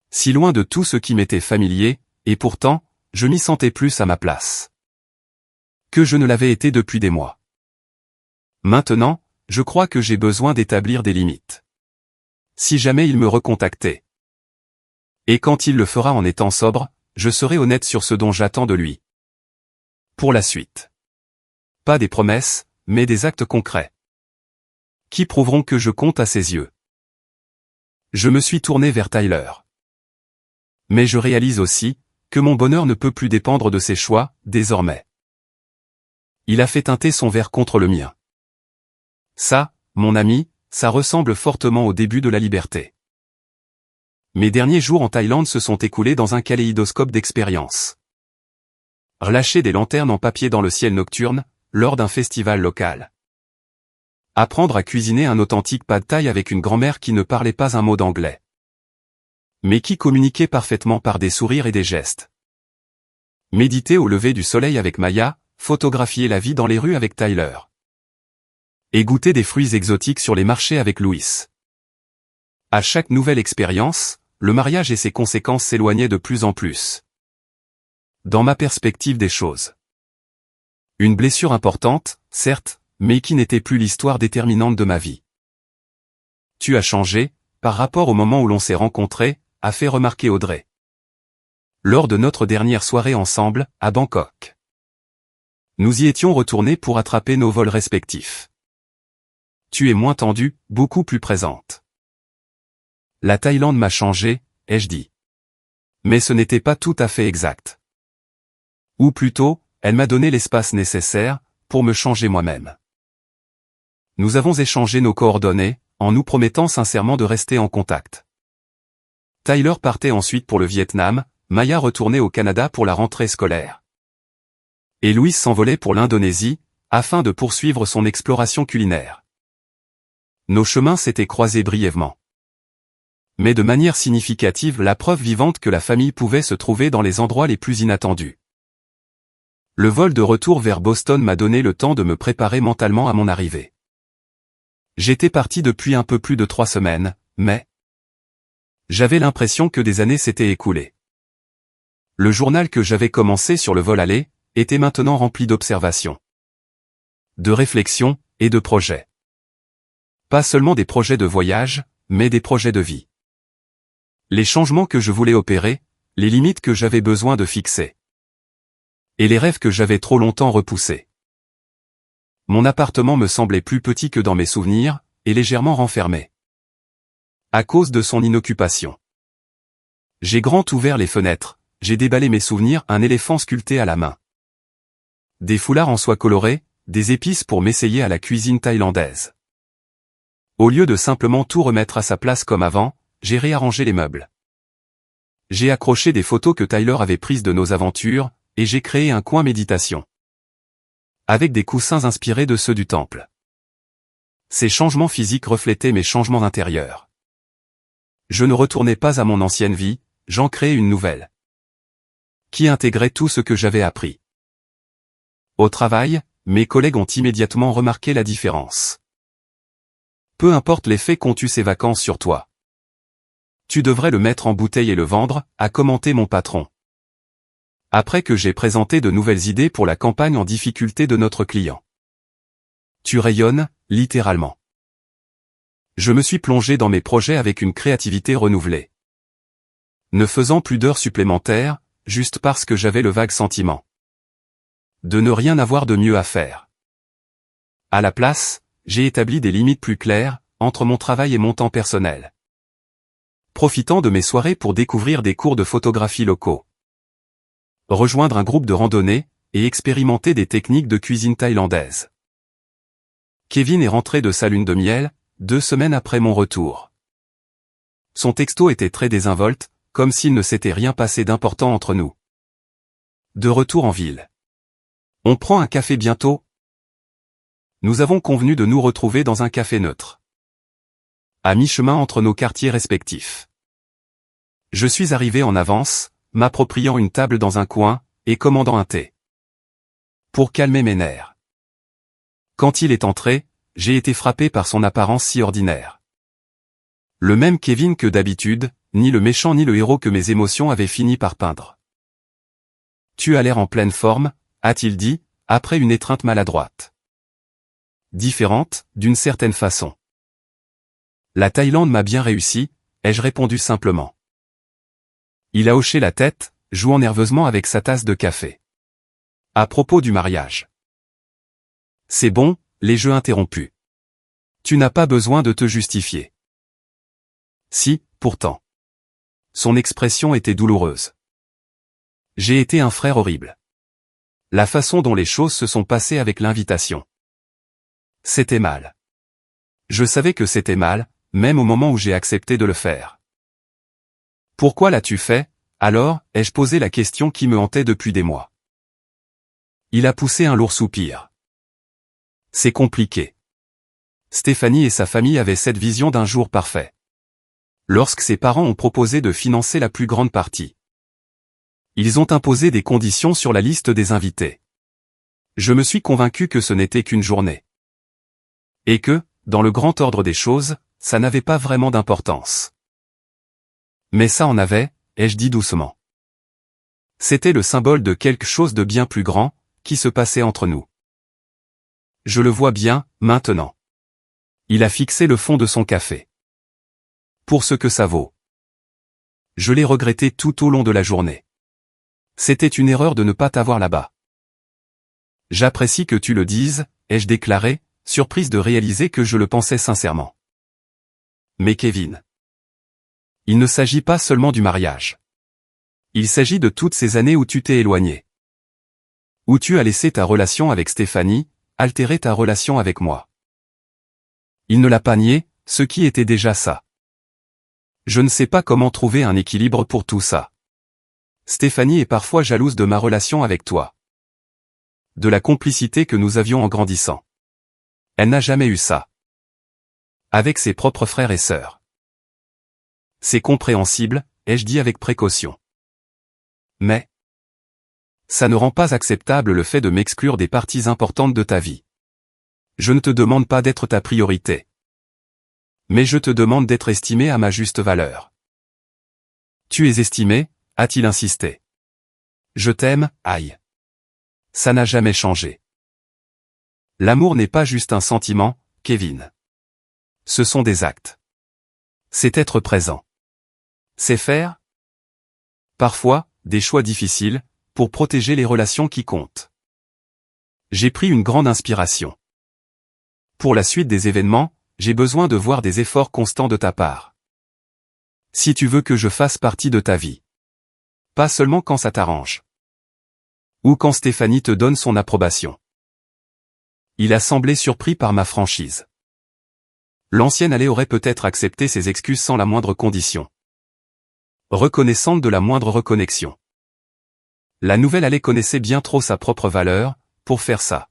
Si loin de tout ce qui m'était familier, et pourtant, je m'y sentais plus à ma place que je ne l'avais été depuis des mois. Maintenant, je crois que j'ai besoin d'établir des limites. Si jamais il me recontactait. Et quand il le fera en étant sobre, je serai honnête sur ce dont j'attends de lui. Pour la suite. Pas des promesses, mais des actes concrets. Qui prouveront que je compte à ses yeux. Je me suis tourné vers Tyler. Mais je réalise aussi que mon bonheur ne peut plus dépendre de ses choix, désormais. Il a fait teinter son verre contre le mien. Ça, mon ami, ça ressemble fortement au début de la liberté. Mes derniers jours en Thaïlande se sont écoulés dans un kaléidoscope d'expériences. Relâcher des lanternes en papier dans le ciel nocturne, lors d'un festival local. Apprendre à cuisiner un authentique pad thai avec une grand-mère qui ne parlait pas un mot d'anglais. Mais qui communiquait parfaitement par des sourires et des gestes. Méditer au lever du soleil avec Maya, photographier la vie dans les rues avec Tyler. Et goûter des fruits exotiques sur les marchés avec Louis. À chaque nouvelle expérience, le mariage et ses conséquences s'éloignaient de plus en plus. Dans ma perspective des choses. Une blessure importante, certes, mais qui n'était plus l'histoire déterminante de ma vie. Tu as changé, par rapport au moment où l'on s'est rencontrés, a fait remarquer Audrey. Lors de notre dernière soirée ensemble, à Bangkok. Nous y étions retournés pour attraper nos vols respectifs. Tu es moins tendue, beaucoup plus présente. La Thaïlande m'a changé, ai-je dit. Mais ce n'était pas tout à fait exact. Ou plutôt, elle m'a donné l'espace nécessaire pour me changer moi-même. Nous avons échangé nos coordonnées, en nous promettant sincèrement de rester en contact. Tyler partait ensuite pour le Vietnam, Maya retournait au Canada pour la rentrée scolaire. Et Louis s'envolait pour l'Indonésie, afin de poursuivre son exploration culinaire. Nos chemins s'étaient croisés brièvement. Mais de manière significative, la preuve vivante que la famille pouvait se trouver dans les endroits les plus inattendus. Le vol de retour vers Boston m'a donné le temps de me préparer mentalement à mon arrivée. J'étais parti depuis un peu plus de 3 semaines, mais j'avais l'impression que des années s'étaient écoulées. Le journal que j'avais commencé sur le vol aller était maintenant rempli d'observations, de réflexions et de projets. Pas seulement des projets de voyage, mais des projets de vie. Les changements que je voulais opérer, les limites que j'avais besoin de fixer. Et les rêves que j'avais trop longtemps repoussés. Mon appartement me semblait plus petit que dans mes souvenirs, et légèrement renfermé. À cause de son inoccupation. J'ai grand ouvert les fenêtres, j'ai déballé mes souvenirs, un éléphant sculpté à la main. Des foulards en soie colorée, des épices pour m'essayer à la cuisine thaïlandaise. Au lieu de simplement tout remettre à sa place comme avant, j'ai réarrangé les meubles. J'ai accroché des photos que Tyler avait prises de nos aventures, et j'ai créé un coin méditation. Avec des coussins inspirés de ceux du temple. Ces changements physiques reflétaient mes changements intérieurs. Je ne retournais pas à mon ancienne vie, j'en créais une nouvelle. Qui intégrait tout ce que j'avais appris. Au travail, mes collègues ont immédiatement remarqué la différence. Peu importe l'effet qu'ont eu ces vacances sur toi. Tu devrais le mettre en bouteille et le vendre, a commenté mon patron. Après que j'ai présenté de nouvelles idées pour la campagne en difficulté de notre client. Tu rayonnes, littéralement. Je me suis plongé dans mes projets avec une créativité renouvelée. Ne faisant plus d'heures supplémentaires, juste parce que j'avais le vague sentiment de ne rien avoir de mieux à faire. À la place, j'ai établi des limites plus claires, entre mon travail et mon temps personnel. Profitant de mes soirées pour découvrir des cours de photographie locaux. Rejoindre un groupe de randonnée, et expérimenter des techniques de cuisine thaïlandaise. Kevin est rentré de sa lune de miel, 2 semaines après mon retour. Son texto était très désinvolte, comme s'il ne s'était rien passé d'important entre nous. De retour en ville. On prend un café bientôt? Nous avons convenu de nous retrouver dans un café neutre. À mi-chemin entre nos quartiers respectifs. Je suis arrivé en avance, m'appropriant une table dans un coin, et commandant un thé. Pour calmer mes nerfs. Quand il est entré, j'ai été frappé par son apparence si ordinaire. Le même Kevin que d'habitude, ni le méchant ni le héros que mes émotions avaient fini par peindre. Tu as l'air en pleine forme, a-t-il dit, après une étreinte maladroite. Différente, d'une certaine façon. La Thaïlande m'a bien réussi, ai-je répondu simplement. Il a hoché la tête, jouant nerveusement avec sa tasse de café. À propos du mariage. C'est bon, les jeux interrompus. Tu n'as pas besoin de te justifier. Si, pourtant. Son expression était douloureuse. J'ai été un frère horrible. La façon dont les choses se sont passées avec l'invitation. C'était mal. Je savais que c'était mal, même au moment où j'ai accepté de le faire. Pourquoi l'as-tu fait, alors, ai-je posé la question qui me hantait depuis des mois. Il a poussé un lourd soupir. C'est compliqué. Stéphanie et sa famille avaient cette vision d'un jour parfait. Lorsque ses parents ont proposé de financer la plus grande partie. Ils ont imposé des conditions sur la liste des invités. Je me suis convaincu que ce n'était qu'une journée. Et que, dans le grand ordre des choses, ça n'avait pas vraiment d'importance. Mais ça en avait, ai-je dit doucement. C'était le symbole de quelque chose de bien plus grand, qui se passait entre nous. Je le vois bien, maintenant. Il a fixé le fond de son café. Pour ce que ça vaut. Je l'ai regretté tout au long de la journée. C'était une erreur de ne pas t'avoir là-bas. J'apprécie que tu le dises, ai-je déclaré, surprise de réaliser que je le pensais sincèrement. Mais Kevin. Il ne s'agit pas seulement du mariage. Il s'agit de toutes ces années où tu t'es éloigné. Où tu as laissé ta relation avec Stéphanie, altérer ta relation avec moi. Il ne l'a pas nié, ce qui était déjà ça. Je ne sais pas comment trouver un équilibre pour tout ça. Stéphanie est parfois jalouse de ma relation avec toi. De la complicité que nous avions en grandissant. Elle n'a jamais eu ça. Avec ses propres frères et sœurs. C'est compréhensible, ai-je dit avec précaution. Mais ça ne rend pas acceptable le fait de m'exclure des parties importantes de ta vie. Je ne te demande pas d'être ta priorité. Mais je te demande d'être estimé à ma juste valeur. Tu es estimé, a-t-il insisté. Je t'aime, aïe. Ça n'a jamais changé. L'amour n'est pas juste un sentiment, Kevin. Ce sont des actes. C'est être présent. C'est faire, parfois, des choix difficiles, pour protéger les relations qui comptent. J'ai pris une grande inspiration. Pour la suite des événements, j'ai besoin de voir des efforts constants de ta part. Si tu veux que je fasse partie de ta vie. Pas seulement quand ça t'arrange. Ou quand Stéphanie te donne son approbation. Il a semblé surpris par ma franchise. L'ancienne allée aurait peut-être accepté ses excuses sans la moindre condition. Reconnaissante de la moindre reconnexion. La nouvelle allée connaissait bien trop sa propre valeur, pour faire ça.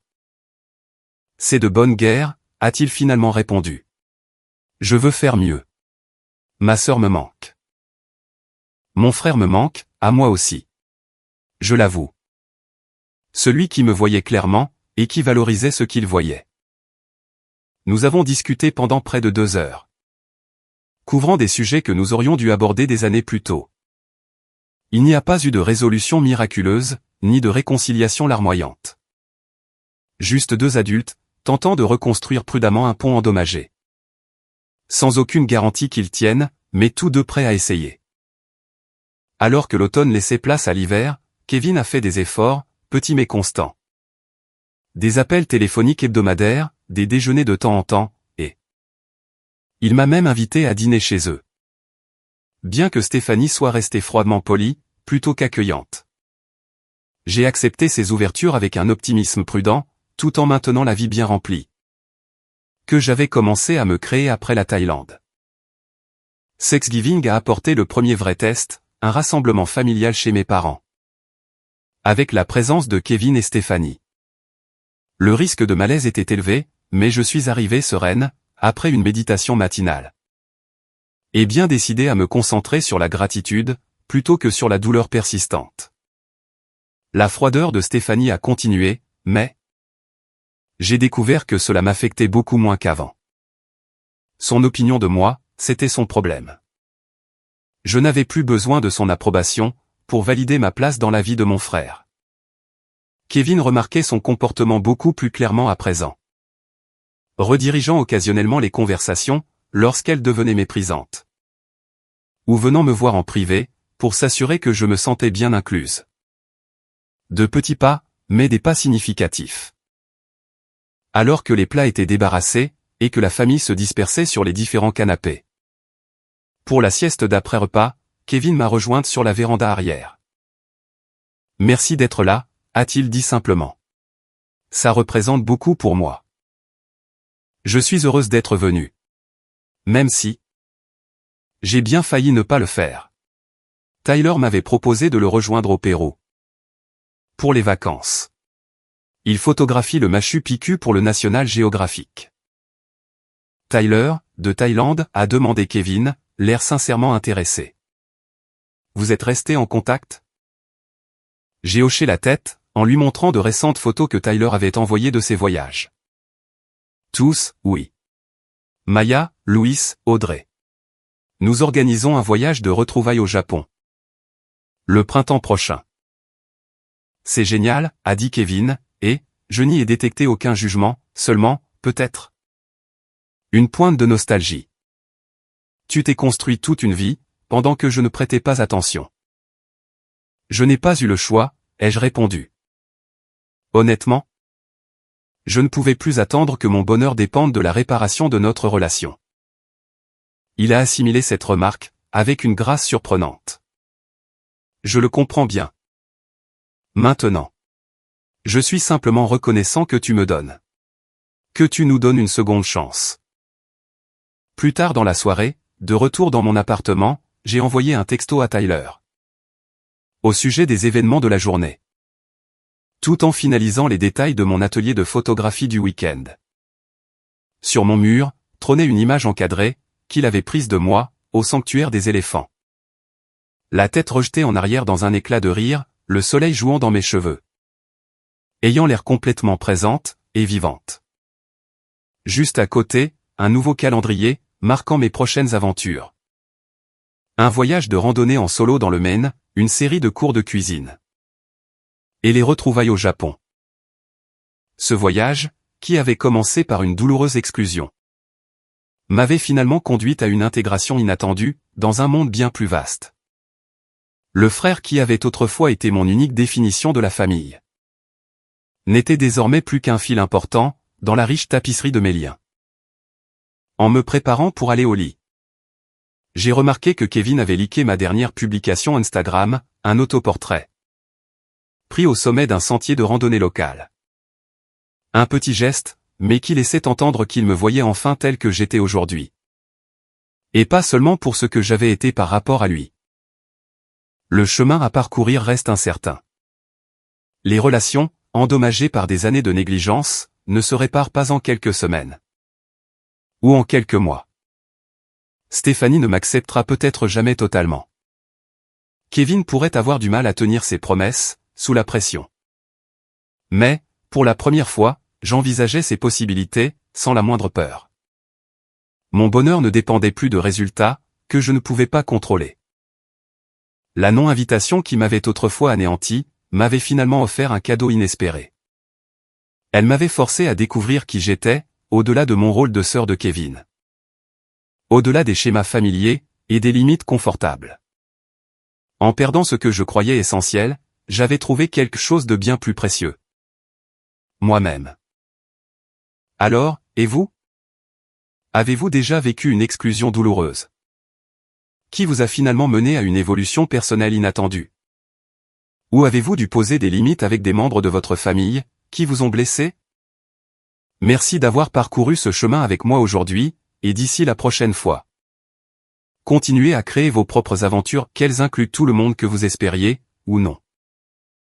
C'est de bonne guerre, a-t-il finalement répondu. Je veux faire mieux. Ma sœur me manque. Mon frère me manque, à moi aussi. Je l'avoue. Celui qui me voyait clairement, et qui valorisait ce qu'il voyait. Nous avons discuté pendant près de 2 heures. Couvrant des sujets que nous aurions dû aborder des années plus tôt. Il n'y a pas eu de résolution miraculeuse, ni de réconciliation larmoyante. Juste 2 adultes, tentant de reconstruire prudemment un pont endommagé. Sans aucune garantie qu'il tienne, mais tous deux prêts à essayer. Alors que l'automne laissait place à l'hiver, Kevin a fait des efforts, petits mais constants. Des appels téléphoniques hebdomadaires, des déjeuners de temps en temps, et il m'a même invité à dîner chez eux. Bien que Stéphanie soit restée froidement polie, plutôt qu'accueillante. J'ai accepté ces ouvertures avec un optimisme prudent, tout en maintenant la vie bien remplie. Que j'avais commencé à me créer après la Thaïlande. Thanksgiving a apporté le premier vrai test, un rassemblement familial chez mes parents. Avec la présence de Kevin et Stéphanie. Le risque de malaise était élevé, mais je suis arrivé sereine, après une méditation matinale. Et bien décidé à me concentrer sur la gratitude, plutôt que sur la douleur persistante. La froideur de Stéphanie a continué, mais j'ai découvert que cela m'affectait beaucoup moins qu'avant. Son opinion de moi, c'était son problème. Je n'avais plus besoin de son approbation, pour valider ma place dans la vie de mon frère. Kevin remarquait son comportement beaucoup plus clairement à présent. Redirigeant occasionnellement les conversations, lorsqu'elles devenaient méprisantes. Ou venant me voir en privé, pour s'assurer que je me sentais bien incluse. De petits pas, mais des pas significatifs. Alors que les plats étaient débarrassés, et que la famille se dispersait sur les différents canapés. Pour la sieste d'après-repas, Kevin m'a rejointe sur la véranda arrière. « Merci d'être là », a-t-il dit simplement. « Ça représente beaucoup pour moi. Je suis heureuse d'être venue. Même si j'ai bien failli ne pas le faire. Tyler m'avait proposé de le rejoindre au Pérou. Pour les vacances. Il photographie le Machu Picchu pour le National Geographic. Tyler, de Thaïlande, a demandé Kevin, l'air sincèrement intéressé. Vous êtes resté en contact? J'ai hoché la tête, en lui montrant de récentes photos que Tyler avait envoyées de ses voyages. Tous, oui. Maya, Louis, Audrey. Nous organisons un voyage de retrouvailles au Japon. Le printemps prochain. C'est génial, a dit Kevin, et, je n'y ai détecté aucun jugement, seulement, peut-être, une pointe de nostalgie. Tu t'es construit toute une vie, pendant que je ne prêtais pas attention. Je n'ai pas eu le choix, ai-je répondu. Honnêtement, je ne pouvais plus attendre que mon bonheur dépende de la réparation de notre relation. Il a assimilé cette remarque, avec une grâce surprenante. Je le comprends bien. Maintenant. Je suis simplement reconnaissant que tu me donnes. Que tu nous donnes une seconde chance. Plus tard dans la soirée, de retour dans mon appartement, j'ai envoyé un texto à Tyler. Au sujet des événements de la journée. Tout en finalisant les détails de mon atelier de photographie du week-end. Sur mon mur, trônait une image encadrée, qu'il avait prise de moi, au sanctuaire des éléphants. La tête rejetée en arrière dans un éclat de rire, le soleil jouant dans mes cheveux. Ayant l'air complètement présente, et vivante. Juste à côté, un nouveau calendrier, marquant mes prochaines aventures. Un voyage de randonnée en solo dans le Maine, une série de cours de cuisine. Et les retrouvailles au Japon. Ce voyage, qui avait commencé par une douloureuse exclusion, m'avait finalement conduite à une intégration inattendue, dans un monde bien plus vaste. Le frère qui avait autrefois été mon unique définition de la famille n'était désormais plus qu'un fil important, dans la riche tapisserie de mes liens. En me préparant pour aller au lit, j'ai remarqué que Kevin avait liké ma dernière publication Instagram, un autoportrait. Pris au sommet d'un sentier de randonnée local. Un petit geste, mais qui laissait entendre qu'il me voyait enfin tel que j'étais aujourd'hui. Et pas seulement pour ce que j'avais été par rapport à lui. Le chemin à parcourir reste incertain. Les relations, endommagées par des années de négligence, ne se réparent pas en quelques semaines. Ou en quelques mois. Stéphanie ne m'acceptera peut-être jamais totalement. Kevin pourrait avoir du mal à tenir ses promesses, sous la pression. Mais, pour la première fois, j'envisageais ces possibilités, sans la moindre peur. Mon bonheur ne dépendait plus de résultats, que je ne pouvais pas contrôler. La non-invitation qui m'avait autrefois anéanti, m'avait finalement offert un cadeau inespéré. Elle m'avait forcé à découvrir qui j'étais, au-delà de mon rôle de sœur de Kevin. Au-delà des schémas familiers, et des limites confortables. En perdant ce que je croyais essentiel, j'avais trouvé quelque chose de bien plus précieux. Moi-même. Alors, et vous? Avez-vous déjà vécu une exclusion douloureuse? Qui vous a finalement mené à une évolution personnelle inattendue? Ou avez-vous dû poser des limites avec des membres de votre famille, qui vous ont blessé? Merci d'avoir parcouru ce chemin avec moi aujourd'hui, et d'ici la prochaine fois. Continuez à créer vos propres aventures, qu'elles incluent tout le monde que vous espériez, ou non.